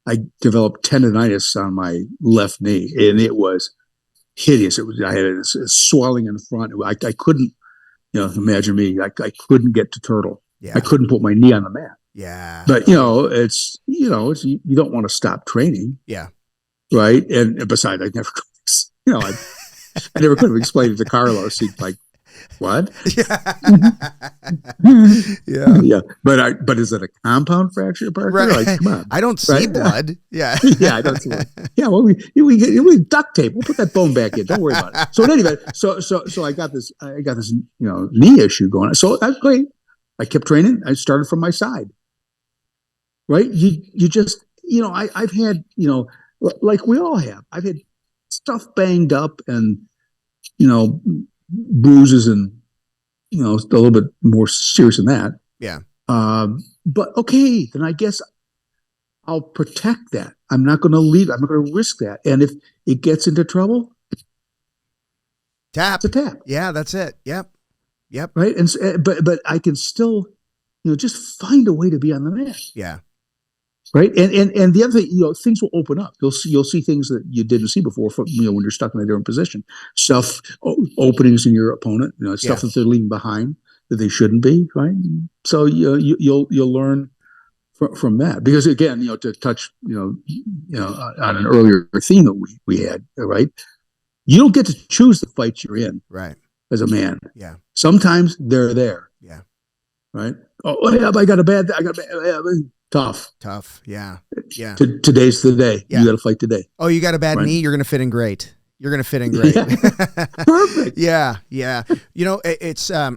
Speaker 2: I developed tendonitis on my left knee, and it was hideous. I had a swelling in the front. I couldn't, imagine me. I couldn't get to turtle.
Speaker 1: Yeah.
Speaker 2: I couldn't put my knee on the mat.
Speaker 1: Yeah.
Speaker 2: But it's you don't want to stop training.
Speaker 1: Yeah.
Speaker 2: Right. And besides, I never, I never could have explained it to Carlos. He'd like, what? Yeah. But is it a compound fracture, Parker?
Speaker 1: Right.
Speaker 2: Like, come on.
Speaker 1: I don't see blood. Yeah.
Speaker 2: Yeah, I don't see blood. Yeah. Well, we duct tape. We'll put that bone back in. Don't worry about it. So in any event, so I got this knee issue going on. So that's great. I kept training. I started from my side. Right. You just, I've had, like we all have, I've had stuff banged up and, bruises and, a little bit more serious than that.
Speaker 1: Yeah.
Speaker 2: But okay, then I guess I'll protect that. I'm not going to leave. I'm not going to risk that. And if it gets into trouble,
Speaker 1: tap.
Speaker 2: It's a tap.
Speaker 1: Yeah, that's it. Yep.
Speaker 2: Right. And but I can still, just find a way to be on the mat.
Speaker 1: Yeah.
Speaker 2: Right. And the other thing, things will open up. You'll see things that you didn't see before from, when you're stuck in a different position. Stuff, openings in your opponent, stuff that they're leaving behind that they shouldn't be. Right. So you'll learn from that, because again, to touch, on an earlier theme that we had, right. You don't get to choose the fights you're in.
Speaker 1: Right.
Speaker 2: As a man.
Speaker 1: Yeah.
Speaker 2: Sometimes they're there.
Speaker 1: Yeah.
Speaker 2: Right. Oh yeah, I got a bad. Tough.
Speaker 1: Yeah. Yeah.
Speaker 2: Today's the day.
Speaker 1: Yeah.
Speaker 2: You got to fight today.
Speaker 1: Oh, you got a bad knee? You're going to fit in great. Perfect. Yeah. It's, I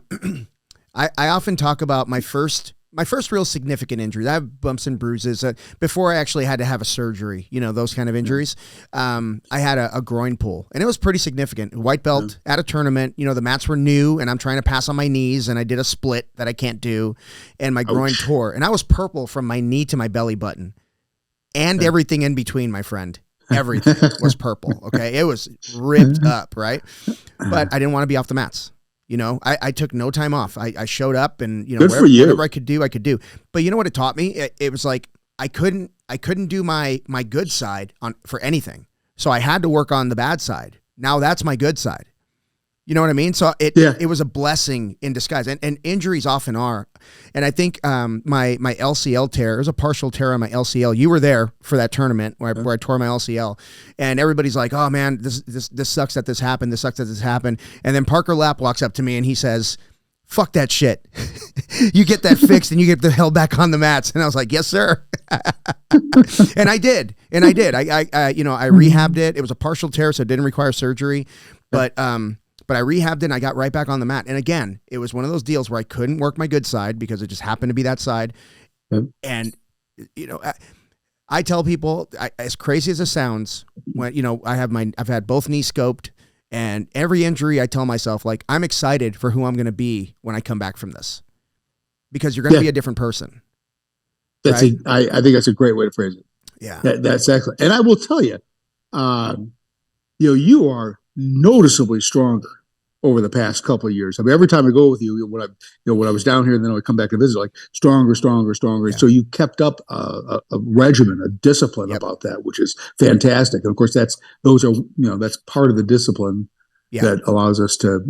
Speaker 1: often talk about my first my first real significant injury. I have bumps and bruises before I actually had to have a surgery, those kind of injuries. I had a groin pull, and it was pretty significant. White belt at a tournament, the mats were new, and I'm trying to pass on my knees, and I did a split that I can't do, and my groin tore. And I was purple from my knee to my belly button and everything in between, my friend. Everything was purple, okay? It was ripped up, right? But I didn't want to be off the mats. I took no time off. I showed up and, whatever I could do, I could do. But you know what it taught me? It was like, I couldn't do my good side for anything. So I had to work on the bad side. Now that's my good side. You know what I mean? So it was a blessing in disguise, and injuries often are. And I think my LCL tear, it was a partial tear on my LCL. You were there for that tournament where I tore my LCL, and everybody's like, "Oh man, this sucks that this happened. This sucks that this happened." And then Parker Lapp walks up to me and he says, "Fuck that shit. You get that fixed and you get the hell back on the mats." And I was like, "Yes, sir." And I did. I rehabbed it. It was a partial tear, so it didn't require surgery, but I rehabbed it and I got right back on the mat. And again, it was one of those deals where I couldn't work my good side because it just happened to be that side. And, I tell people, as crazy as it sounds, when, I've had both knees scoped, and every injury I tell myself, like, I'm excited for who I'm going to be when I come back from this, because you're going to be a different person.
Speaker 2: That's right? I think that's a great way to phrase it.
Speaker 1: Yeah.
Speaker 2: That's excellent. And I will tell you, you are noticeably stronger over the past couple of years. I mean, every time I go with you, when I was down here and then I would come back and visit, like stronger. Yeah. So you kept up a regimen, a discipline about that, which is fantastic. And of course, that's part of the discipline that allows us to,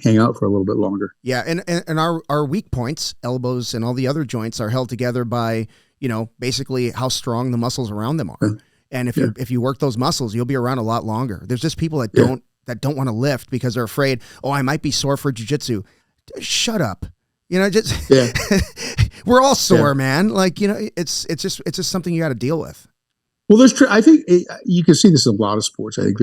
Speaker 2: hang out for a little bit longer.
Speaker 1: Yeah. And our weak points, elbows and all the other joints, are held together by, basically how strong the muscles around them are. And if you work those muscles, you'll be around a lot longer. There's just people that don't want to lift because they're afraid, I might be sore for jiu-jitsu. Shut up. We're all sore, man. Like, it's just something you got to deal with.
Speaker 2: Well, I think you can see this in a lot of sports. I think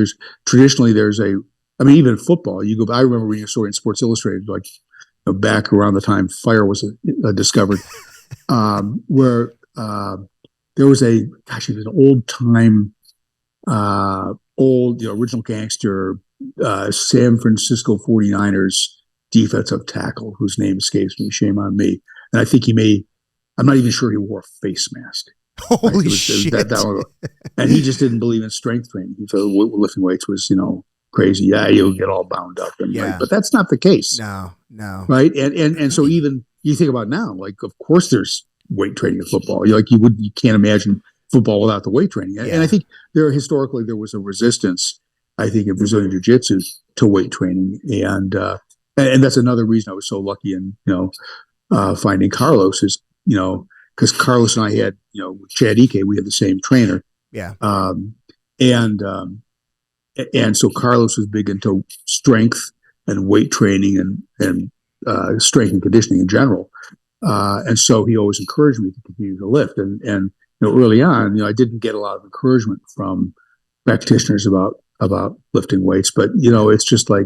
Speaker 2: even football, I remember reading a story in Sports Illustrated, like back around the time fire was discovered, where there was he was an old time, original gangster, San Francisco 49ers defensive tackle, whose name escapes me. Shame on me. And I think I'm not even sure he wore a face mask.
Speaker 1: Holy shit.
Speaker 2: And he just didn't believe in strength training. He felt lifting weights was, crazy. Yeah, you'll get all bound up. But that's not the case.
Speaker 1: No.
Speaker 2: Right. And so even you think about now, like, of course there's weight training in football. You can't imagine football without the weight training. And I think there was a resistance, I think, in Brazilian Jiu-Jitsu to weight training. And that's another reason I was so lucky in, finding Carlos is, because Carlos and I had, with Chad Ike, we had the same trainer.
Speaker 1: Yeah.
Speaker 2: And so Carlos was big into strength and weight training and strength and conditioning in general. And so he always encouraged me to continue to lift. And early on, I didn't get a lot of encouragement from practitioners about lifting weights, but it's just like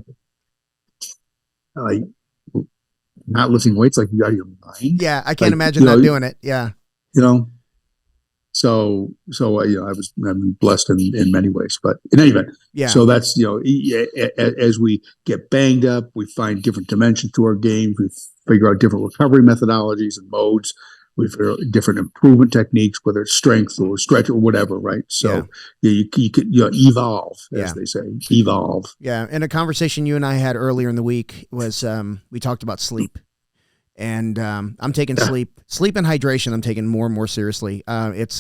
Speaker 2: not lifting weights, like you out of your mind.
Speaker 1: Yeah, I can't imagine not doing it. Yeah,
Speaker 2: So I'm blessed in many ways, but in any event, so that's as we get banged up, we find different dimensions to our games. We figure out different recovery methodologies and modes. We figure out different improvement techniques, whether it's strength or stretch or whatever, right? So you could evolve, as they say, evolve.
Speaker 1: Yeah, and a conversation you and I had earlier in the week was we talked about sleep. And I'm taking sleep and hydration. I'm taking more and more seriously. It's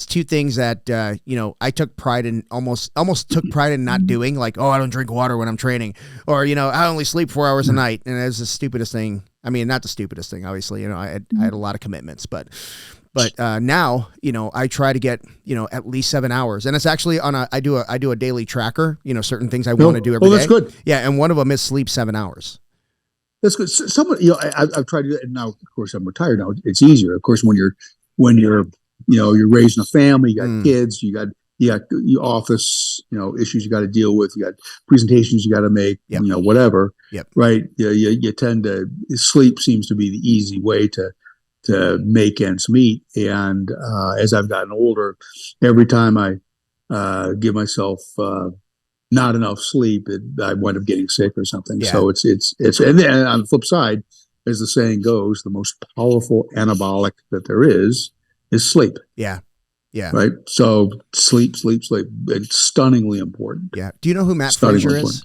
Speaker 1: two things that I took pride in, almost took pride in not doing. Like, I don't drink water when I'm training, or I only sleep 4 hours a night, and it's the stupidest thing. I mean, not the stupidest thing, obviously. I had a lot of commitments, but now I try to get at least 7 hours, and it's actually I do a daily tracker. Certain things I want to do every day.
Speaker 2: That's good.
Speaker 1: Yeah, and one of them is sleep 7 hours.
Speaker 2: That's good. Someone, I've tried to do it, and now, of course, I'm retired now. It's easier, of course, when you're raising a family, you got kids, you got your office, issues you got to deal with, you got presentations you got to make, whatever.
Speaker 1: Yep.
Speaker 2: Right. You tend to sleep seems to be the easy way to to make ends meet. And as I've gotten older, every time I give myself not enough sleep, I wind up getting sick or something.
Speaker 1: Yeah.
Speaker 2: So it's and then on the flip side, as the saying goes, the most powerful anabolic that there is sleep.
Speaker 1: Yeah. Yeah.
Speaker 2: Right. So sleep. It's stunningly important.
Speaker 1: Yeah. Do you know who Matt
Speaker 2: Stunningly
Speaker 1: Frazier
Speaker 2: important.
Speaker 1: is?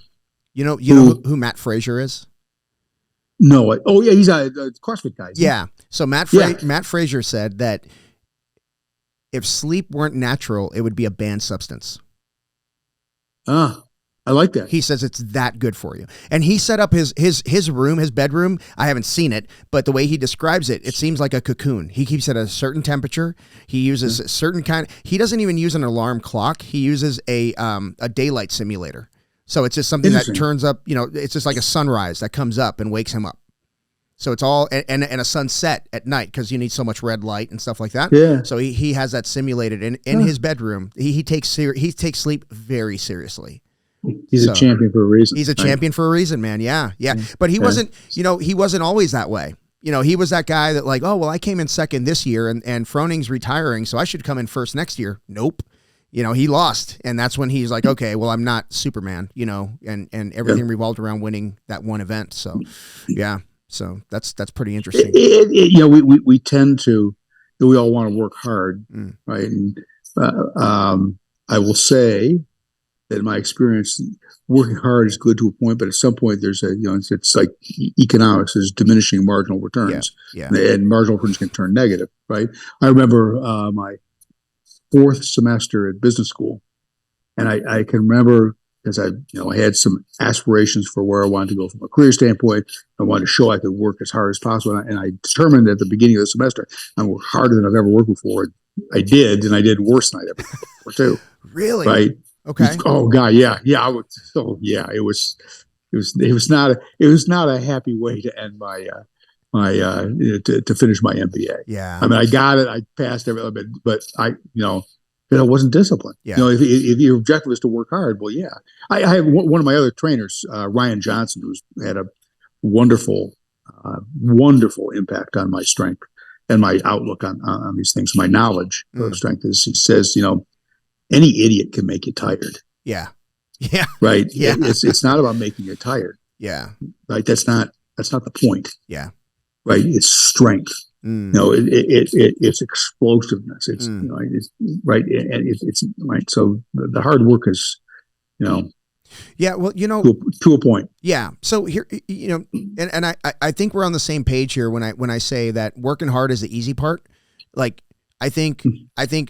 Speaker 1: You know who Matt Frazier is?
Speaker 2: No. Oh yeah, he's a CrossFit guy.
Speaker 1: Yeah. So Matt Frazier said that if sleep weren't natural, it would be a banned substance.
Speaker 2: I like that.
Speaker 1: He says it's that good for you. And he set up his room, his bedroom. I haven't seen it, but the way he describes it, it seems like a cocoon. He keeps it at a certain temperature. He uses a certain kind. He doesn't even use an alarm clock. He uses a daylight simulator. So it's just something that turns up, it's just like a sunrise that comes up and wakes him up. So it's all, and a sunset at night because you need so much red light and stuff like that.
Speaker 2: Yeah.
Speaker 1: So he has that simulated in his bedroom. He takes sleep very seriously.
Speaker 2: He's a champion for a reason.
Speaker 1: He's a champion for a reason, man. Yeah. Yeah. But he wasn't, he wasn't always that way. He was that guy that like, oh, well, I came in second this year and Froning's retiring, so I should come in first next year. Nope. He lost. And that's when he's like, okay, well, I'm not Superman, and everything revolved around winning that one event. So, yeah. So that's pretty interesting.
Speaker 2: We tend to, we all want to work hard, right? And I will say that in my experience, working hard is good to a point, but at some point there's it's like economics, there's diminishing marginal returns.
Speaker 1: Yeah.
Speaker 2: And marginal returns can turn negative, right? I remember my fourth semester at business school, and I can remember because I had some aspirations for where I wanted to go from a career standpoint. I wanted to show I could work as hard as possible, and I determined at the beginning of the semester I worked harder than I've ever worked before. I did, and I did worse than I'd ever worked before too.
Speaker 1: Really?
Speaker 2: Right?
Speaker 1: Okay.
Speaker 2: Oh God, yeah. It was not a happy way to end my to finish my MBA.
Speaker 1: Yeah.
Speaker 2: I mean, I got it, I passed everything, but I wasn't disciplined.
Speaker 1: Yeah.
Speaker 2: If your objective is to work hard, well, yeah. I have one of my other trainers, Ryan Johnson, who's had a wonderful impact on my strength and my outlook on these things. My knowledge of strength is, he says, any idiot can make you tired.
Speaker 1: Yeah. Yeah.
Speaker 2: Right.
Speaker 1: Yeah.
Speaker 2: It's not about making you tired.
Speaker 1: Yeah.
Speaker 2: Right. That's not the point.
Speaker 1: Yeah.
Speaker 2: Right. It's strength. It's explosiveness. It's it's right. And it's right. So the hard work is,
Speaker 1: yeah. Well,
Speaker 2: to a point.
Speaker 1: Yeah. So here, and I think we're on the same page here when I say that working hard is the easy part. Like, I think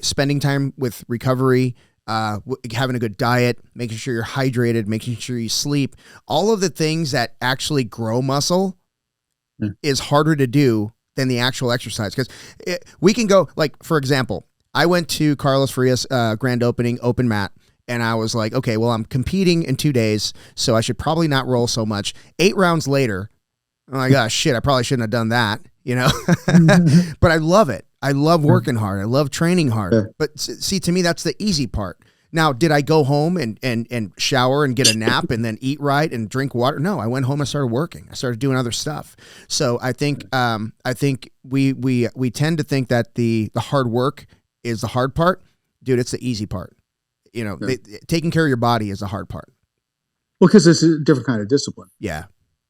Speaker 1: spending time with recovery, having a good diet, making sure you're hydrated, making sure you sleep, all of the things that actually grow muscle is harder to do than the actual exercise. Because we can go, like, for example, I went to Carlos Farias grand opening open mat, and I was like, okay, well, I'm competing in 2 days, so I should probably not roll so much. 8 rounds later, oh my gosh, shit, I probably shouldn't have done that, But I love it. I love working hard. I love training hard. But see, to me, that's the easy part. Now, did I go home and shower and get a nap and then eat right and drink water? No, I went home and started working. I started doing other stuff. So I think we tend to think that the hard work is the hard part. Dude, it's the easy part. Taking care of your body is the hard part.
Speaker 2: Well, because it's a different kind of discipline.
Speaker 1: Yeah.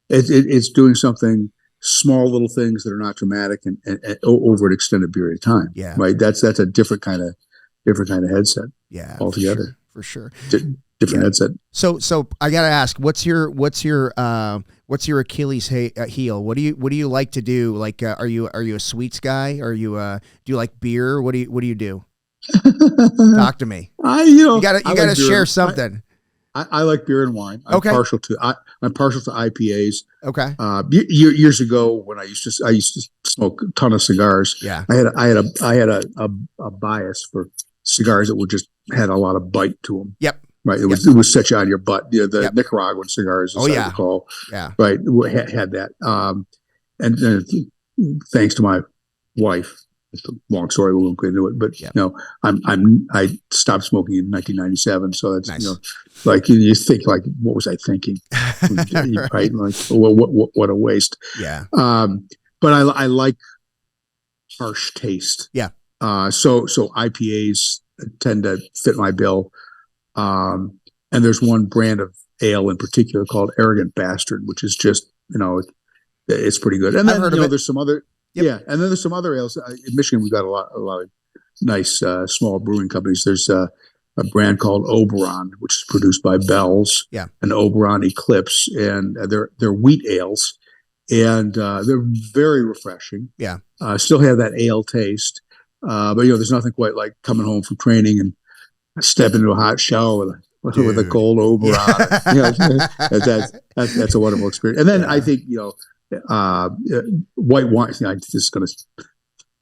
Speaker 2: It's doing something, small little things that are not dramatic and over an extended period of time.
Speaker 1: Yeah.
Speaker 2: Right. That's a different kind of headset.
Speaker 1: Yeah.
Speaker 2: Altogether.
Speaker 1: For sure.
Speaker 2: Different headset.
Speaker 1: So I got to ask, what's your Achilles heel? What do you like to do? Like, are you a sweets guy? Do you like beer? What do you do? Talk to me. You gotta share something.
Speaker 2: I like beer and wine. I'm partial to IPAs.
Speaker 1: Okay.
Speaker 2: Years ago, when I used to smoke a ton of cigars.
Speaker 1: Yeah.
Speaker 2: I had a bias for cigars that just had a lot of bite to them.
Speaker 1: Yep.
Speaker 2: Right. It was set you on your butt. The Nicaraguan cigars, as I recall.
Speaker 1: Yeah.
Speaker 2: Right. Had that. And thanks to my wife. It's a long story. We won't get into it, but I stopped smoking in 1997. So that's
Speaker 1: nice.
Speaker 2: You think like, what was I thinking? Right? Like, what a waste.
Speaker 1: Yeah.
Speaker 2: But I like harsh taste.
Speaker 1: Yeah.
Speaker 2: So IPAs tend to fit my bill. And there's one brand of ale in particular called Arrogant Bastard, which is just, it's pretty good. And then, there's some other, and then there's some other ales. In Michigan, we've got a lot of nice small brewing companies. There's a brand called Oberon, which is produced by Bell's, and Oberon Eclipse, and they're wheat ales, and they're very refreshing.
Speaker 1: Yeah.
Speaker 2: Still have that ale taste, but there's nothing quite like coming home from training and stepping into a hot shower with a cold Oberon. That's a wonderful experience. And then I think white wine. This is going to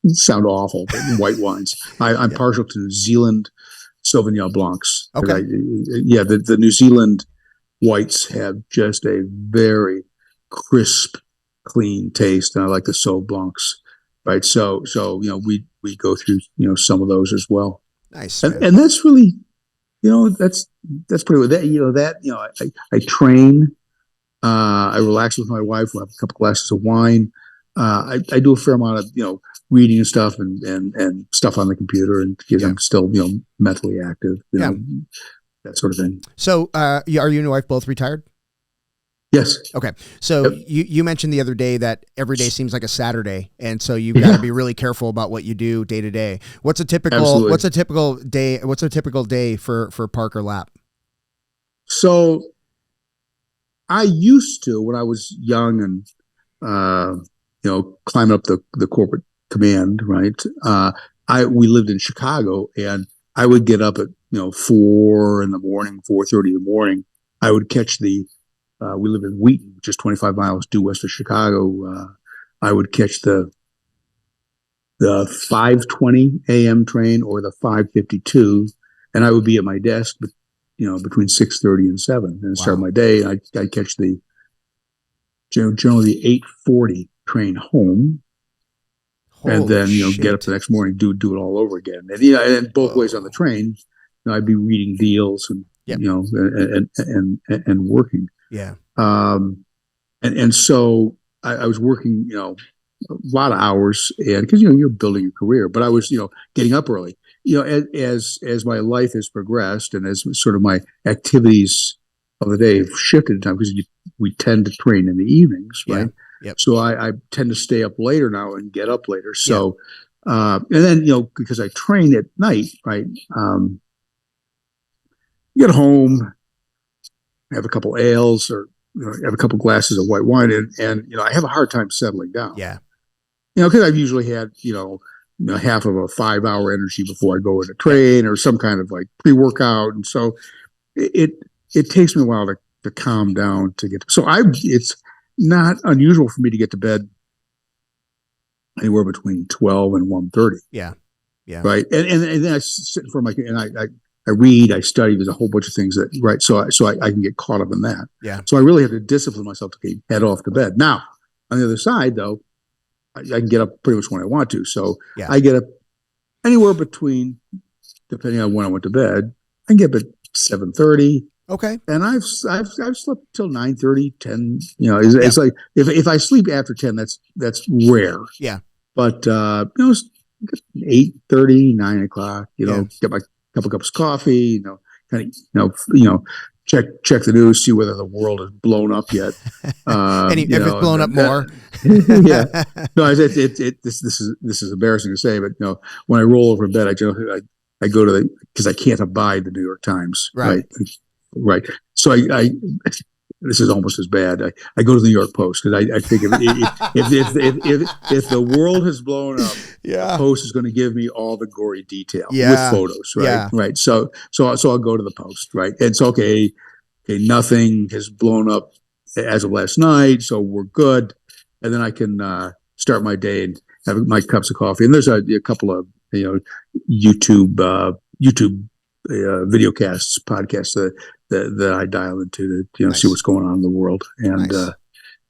Speaker 2: sound awful, but white wines. I'm partial to New Zealand Sauvignon Blancs.
Speaker 1: Okay.
Speaker 2: The New Zealand whites have just a very crisp, clean taste, and I like the Sauv Blancs. Right. So we go through some of those as well.
Speaker 1: Nice.
Speaker 2: And that's really that's pretty good. That I train. I relax with my wife. We'll have a couple glasses of wine. I do a fair amount of reading and stuff and stuff on the computer, and because I'm still mentally active. That sort of thing.
Speaker 1: So are you and your wife both retired?
Speaker 2: Yes.
Speaker 1: Okay. So you mentioned the other day that every day seems like a Saturday, and so you've got to be really careful about what you do day to day. What's a typical day for Parker Lapp?
Speaker 2: So I used to, when I was young and climbing up the corporate command, right? We lived in Chicago, and I would get up at 4 in the morning, 4:30 in the morning. I would catch we live in Wheaton, which is 25 miles due west of Chicago. I would catch the 5:20 a.m. train or the 5:52, and I would be at my desk, between 6:30 and 7, and start my day. I'd catch the generally the 8:40 train home.
Speaker 1: Holy
Speaker 2: and then
Speaker 1: shit.
Speaker 2: Get up the next morning, do it all over again. And both ways on the train, I'd be reading deals and and working.
Speaker 1: Yeah.
Speaker 2: And so I was working a lot of hours, and because you're building a career, but I was getting up early. As my life has progressed and as sort of my activities of the day have shifted in time, because we tend to train in the evenings, right?
Speaker 1: Yep.
Speaker 2: So I tend to stay up later now and get up later. So, and then, because I train at night, right? Get home, have a couple ales or, have a couple glasses of white wine, and I have a hard time settling down.
Speaker 1: Yeah.
Speaker 2: Because I've usually had, half of a 5-hour energy before I go in a train or some kind of like pre-workout. And so it takes me a while to calm down to get. So it's not unusual for me to get to bed anywhere between 12 and 1:30.
Speaker 1: Yeah. Yeah.
Speaker 2: Right. And then I sit in front of and I read, I study. There's a whole bunch of things that, right. So I can get caught up in that.
Speaker 1: Yeah.
Speaker 2: So I really have to discipline myself to head off to bed. Now, on the other side, though, I can get up pretty much when I want to. So I get up anywhere between, depending on when I went to bed, I can get up at 7:30.
Speaker 1: Okay.
Speaker 2: And I've slept till 9:30, 10. It's like if I sleep after 10, that's rare.
Speaker 1: Yeah.
Speaker 2: But 8:30, 9 o'clock. Get my couple cups of coffee. Kind of check the news, see whether the world has blown up yet.
Speaker 1: If it's blown up more.
Speaker 2: Yeah. No, this is embarrassing to say, but when I roll over in bed, I go to because I can't abide the New York Times. Right. So I this is almost as bad. I go to the New York Post because I think if the world has blown up, the Post is going to give me all the gory detail with photos, right? Yeah. Right. So I'll go to the Post, right? It's okay, nothing has blown up as of last night, so we're good. And then I can start my day and have my cups of coffee. And there's a couple of YouTube video casts, podcasts that I dial into to see what's going on in the world, and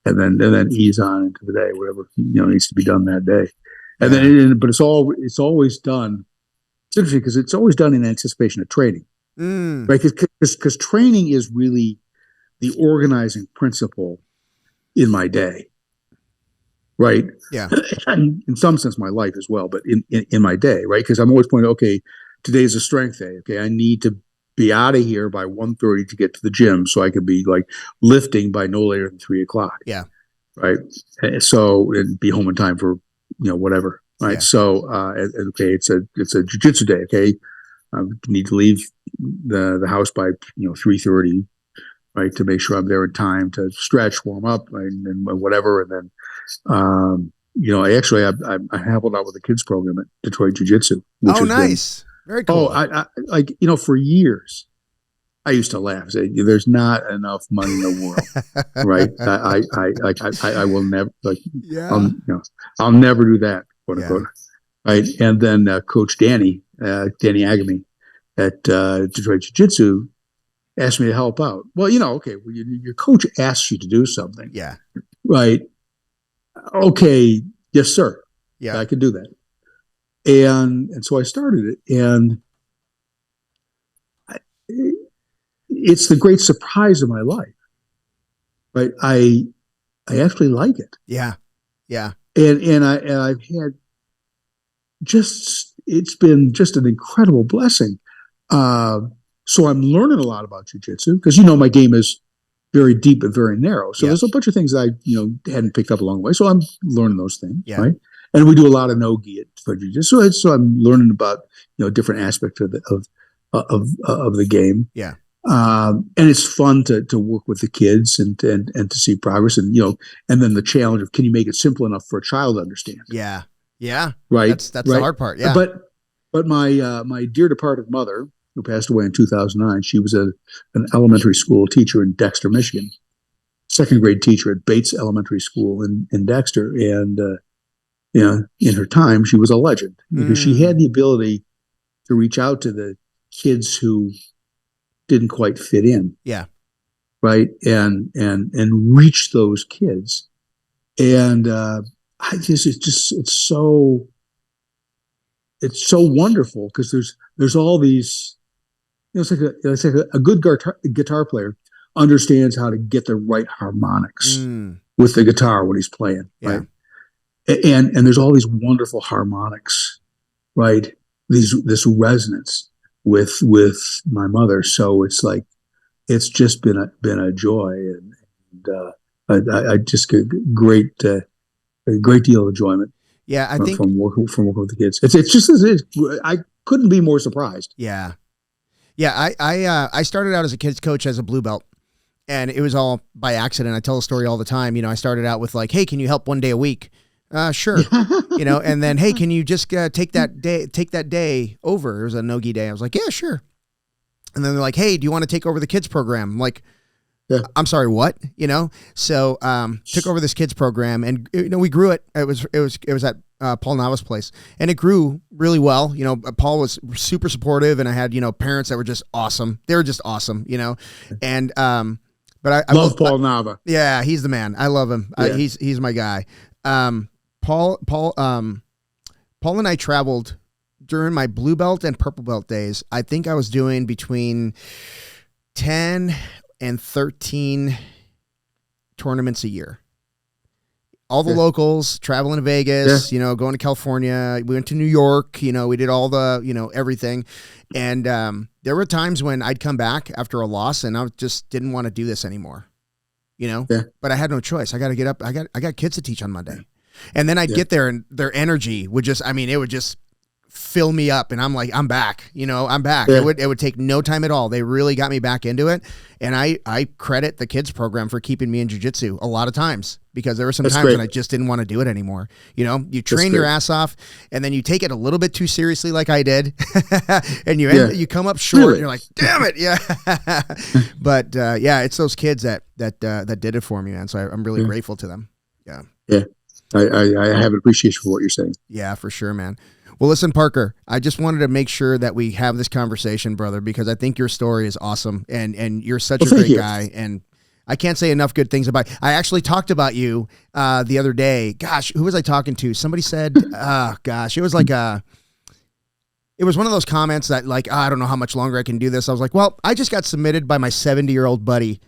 Speaker 2: and then ease on into the day, whatever needs to be done that day. And then, but it's always done. It's interesting because it's always done in anticipation of training, right? Because training is really the organizing principle in my day. right?
Speaker 1: Yeah.
Speaker 2: In some sense, my life as well, but in my day, right? Because I'm always pointing, okay, today's a strength day. Okay, I need to be out of here by 1:30 to get to the gym so I could be like lifting by no later than 3:00.
Speaker 1: Yeah.
Speaker 2: Right. So and be home in time for whatever. Right.
Speaker 1: Yeah.
Speaker 2: So okay, it's a jiu-jitsu day. Okay, I need to leave the house by 3:30. Right, to make sure I'm there in time to stretch, warm up, right, and whatever, and then I happened out with the kids program at Detroit Jiu-Jitsu.
Speaker 1: Oh, nice. Very cool.
Speaker 2: I like for years I used to laugh, say, "There's not enough money in the world, right? I will never I'll never do that, quote unquote, right?" And then Coach Danny Agamy at Detroit Jiu-Jitsu asked me to help out. Well, okay, your coach asks you to do something,
Speaker 1: yeah,
Speaker 2: right? Okay, yes, sir.
Speaker 1: Yeah,
Speaker 2: I could do that, and so I started it, and it's the great surprise of my life. Right, I actually like it.
Speaker 1: Yeah,
Speaker 2: and I've had it's been just an incredible blessing. So I'm learning a lot about jiu-jitsu because my game is very deep and very narrow. So there's a bunch of things that I hadn't picked up along the way. So I'm learning those things, right? And we do a lot of no-gi for jiu-jitsu. So I'm learning about different aspects of the game.
Speaker 1: Yeah.
Speaker 2: And it's fun to work with the kids and to see progress and then the challenge of, can you make it simple enough for a child to understand?
Speaker 1: Yeah. Yeah.
Speaker 2: Right.
Speaker 1: That's the hard part. Yeah.
Speaker 2: But my dear departed mother, who passed away in 2009, she was an elementary school teacher in Dexter, Michigan, second grade teacher at Bates Elementary School in Dexter. And, in her time, she was a legend because she had the ability to reach out to the kids who didn't quite fit in.
Speaker 1: Yeah.
Speaker 2: Right. And reach those kids. And it's so wonderful because there's all these, it's like a good guitar player understands how to get the right harmonics with the guitar when he's playing, right? And there's all these wonderful harmonics, right? This resonance with my mother. So it's like it's just been a joy, and I just get a great deal of enjoyment.
Speaker 1: Yeah, I think
Speaker 2: from working with the kids. I couldn't be more surprised.
Speaker 1: Yeah. Yeah, I started out as a kids coach as a blue belt, and it was all by accident. I tell the story all the time. I started out with like, "Hey, can you help one day a week?" Sure. And then, "Hey, can you just take that day over?" It was a no-gi day. I was like, "Yeah, sure." And then they're like, "Hey, do you want to take over the kids program?" I'm like,
Speaker 2: yeah.
Speaker 1: I'm sorry, what? So took over this kids program, and we grew it. It was at Paul Nava's place, and it grew really well. Paul was super supportive, and I had parents that were just awesome. They were just awesome, and but I
Speaker 2: love Paul Nava.
Speaker 1: Yeah, he's the man. I love him.
Speaker 2: Yeah.
Speaker 1: He's my guy. Paul and I traveled during my blue belt and purple belt days. I think I was doing between 10 and 13 tournaments a year. All the locals, traveling to Vegas, going to California. We went to New York, we did all the, everything. And there were times when I'd come back after a loss and I just didn't want to do this anymore, but I had no choice. I got to get up. I got kids to teach on Monday. And then I'd get there and their energy would just, it would just fill me up, and I'm like, I'm back, I'm back.
Speaker 2: Yeah.
Speaker 1: It would take no time at all. They really got me back into it. And I credit the kids program for keeping me in jiu-jitsu a lot of times, because there were some times when I just didn't want to do it anymore. You train your ass off, and then you take it a little bit too seriously, like I did. And you come up short, and you're like, damn it. Yeah. But it's those kids that did it for me, man. So I'm really grateful to them. Yeah.
Speaker 2: Yeah. I have an appreciation for what you're saying.
Speaker 1: Yeah, for sure, man. Well, listen, Parker, I just wanted to make sure that we have this conversation, brother, because I think your story is awesome, and you're such a great guy, and I can't say enough good things about you. I actually talked about you the other day. Gosh, who was I talking to? Somebody said, it was like it was one of those comments that like, I don't know how much longer I can do this. I was like, well, I just got submitted by my 70-year-old buddy.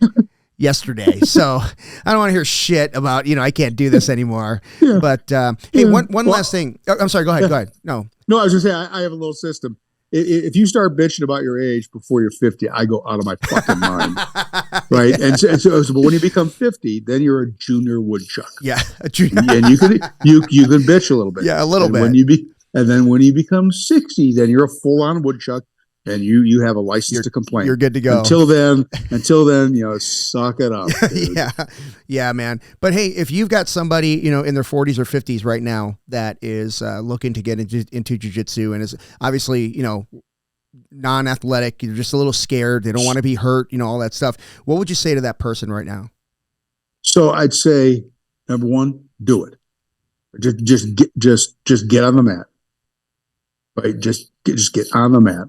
Speaker 1: yesterday. So I don't want to hear shit about, I can't do this anymore.
Speaker 2: Yeah.
Speaker 1: But hey, one last thing. Oh, I'm sorry. Go ahead.
Speaker 2: Yeah.
Speaker 1: Go ahead. No,
Speaker 2: I was just saying, I have a little system. If you start bitching about your age before you're 50, I go out of my fucking mind. Right. Yeah. And so, but when you become 50, then you're a junior woodchuck.
Speaker 1: Yeah.
Speaker 2: And you can bitch a little bit.
Speaker 1: Yeah, a little bit.
Speaker 2: And then when you become 60, then you're a full on woodchuck and you have a license to complain.
Speaker 1: You're good to go.
Speaker 2: Until then, suck it up. Dude.
Speaker 1: Yeah, man. But hey, if you've got somebody, in their 40s or 50s right now that is looking to get into jiu-jitsu and is obviously, non-athletic, you're just a little scared, they don't want to be hurt, all that stuff. What would you say to that person right now?
Speaker 2: So I'd say, number one, do it. Just get on the mat. Right? Just get on the mat.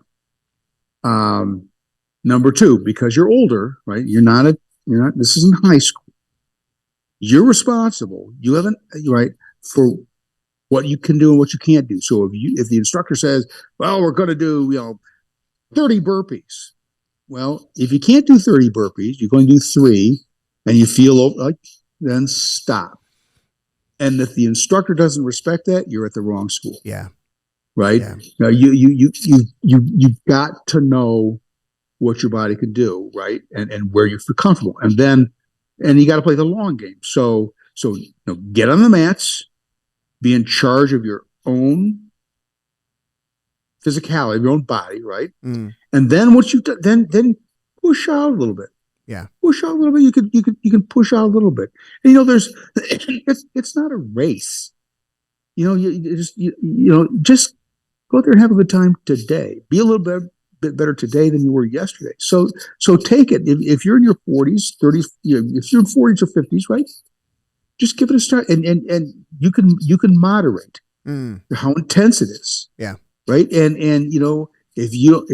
Speaker 2: Number two, because you're older, right? This isn't high school. You're responsible. You haven't, right, for what you can do and what you can't do. So if the instructor says, well, we're going to do, 30 burpees. Well, if you can't do 30 burpees, you're going to do 3 and you feel like, then stop. And if the instructor doesn't respect that, you're at the wrong school.
Speaker 1: Yeah.
Speaker 2: Right.
Speaker 1: Yeah.
Speaker 2: Now you've got to know what your body can do, right, and where you feel comfortable, and you got to play the long game. So get on the mats, be in charge of your own physicality, your own body, right, and then what you then push out a little bit.
Speaker 1: Yeah,
Speaker 2: push out a little bit. You can push out a little bit. And, it's not a race. Just go out there and have a good time today. Be a little bit better today than you were yesterday. So take it. If you're in your 40s, 30s, if you're in 40s or 50s, right? Just give it a start, and you can moderate how intense it is.
Speaker 1: Yeah.
Speaker 2: Right. And if you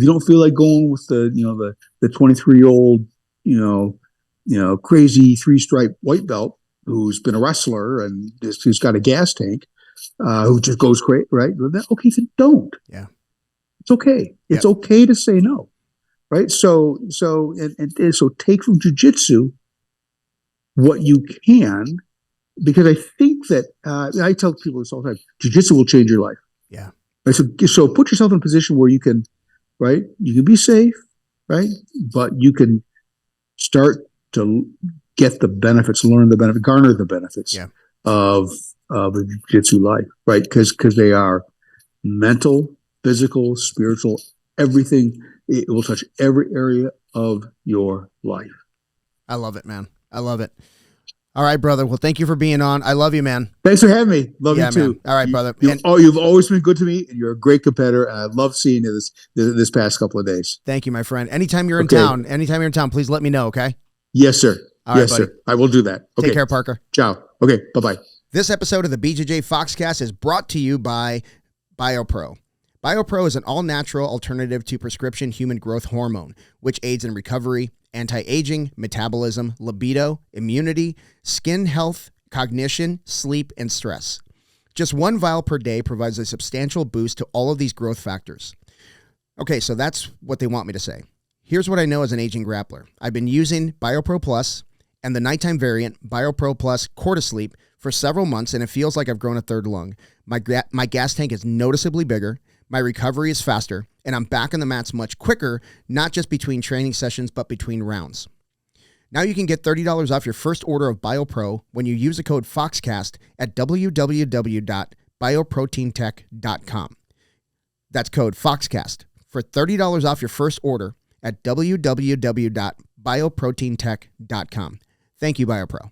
Speaker 2: don't feel like going with the 23-year-old crazy 3-stripe white belt who's been a wrestler and who's got a gas tank, who just goes crazy, right? Okay, then don't.
Speaker 1: Yeah,
Speaker 2: it's okay. It's okay to say no, right? So take from jiu-jitsu what you can, because I think that I tell people this all the time: jiu-jitsu will change your life.
Speaker 1: Yeah.
Speaker 2: Right? So put yourself in a position where you can, right? You can be safe, right? But you can start to get the benefits, learn the benefit, garner the benefits of a jiu-jitsu life, right? Because they are mental, physical, spiritual, everything. It will touch every area of your life.
Speaker 1: I love it, man. I love it. All right, brother. Well, thank you for being on. I love you, man.
Speaker 2: Thanks for having me. Love you too.
Speaker 1: Man. All right, brother.
Speaker 2: You've always been good to me, and you're a great competitor. And I love seeing you this past couple of days.
Speaker 1: Thank you, my friend. Anytime you're in town, please let me know, okay?
Speaker 2: Yes, sir.
Speaker 1: All right, buddy.
Speaker 2: Sir. I will do that. Okay.
Speaker 1: Take care, Parker.
Speaker 2: Ciao. Okay. Bye-bye.
Speaker 1: This episode of the BJJ Foxcast is brought to you by BioPro. BioPro is an all-natural alternative to prescription human growth hormone, which aids in recovery, anti-aging, metabolism, libido, immunity, skin health, cognition, sleep, and stress. Just 1 vial per day provides a substantial boost to all of these growth factors. Okay, so that's what they want me to say. Here's what I know as an aging grappler. I've been using BioPro Plus and the nighttime variant, BioPro Plus Cortisleep, for several months, and it feels like I've grown a third lung. My gas tank is noticeably bigger, my recovery is faster, and I'm back on the mats much quicker, not just between training sessions, but between rounds. Now you can get $30 off your first order of BioPro when you use the code Foxcast at www.bioproteintech.com. That's code Foxcast for $30 off your first order at www.bioproteintech.com. Thank you, BioPro.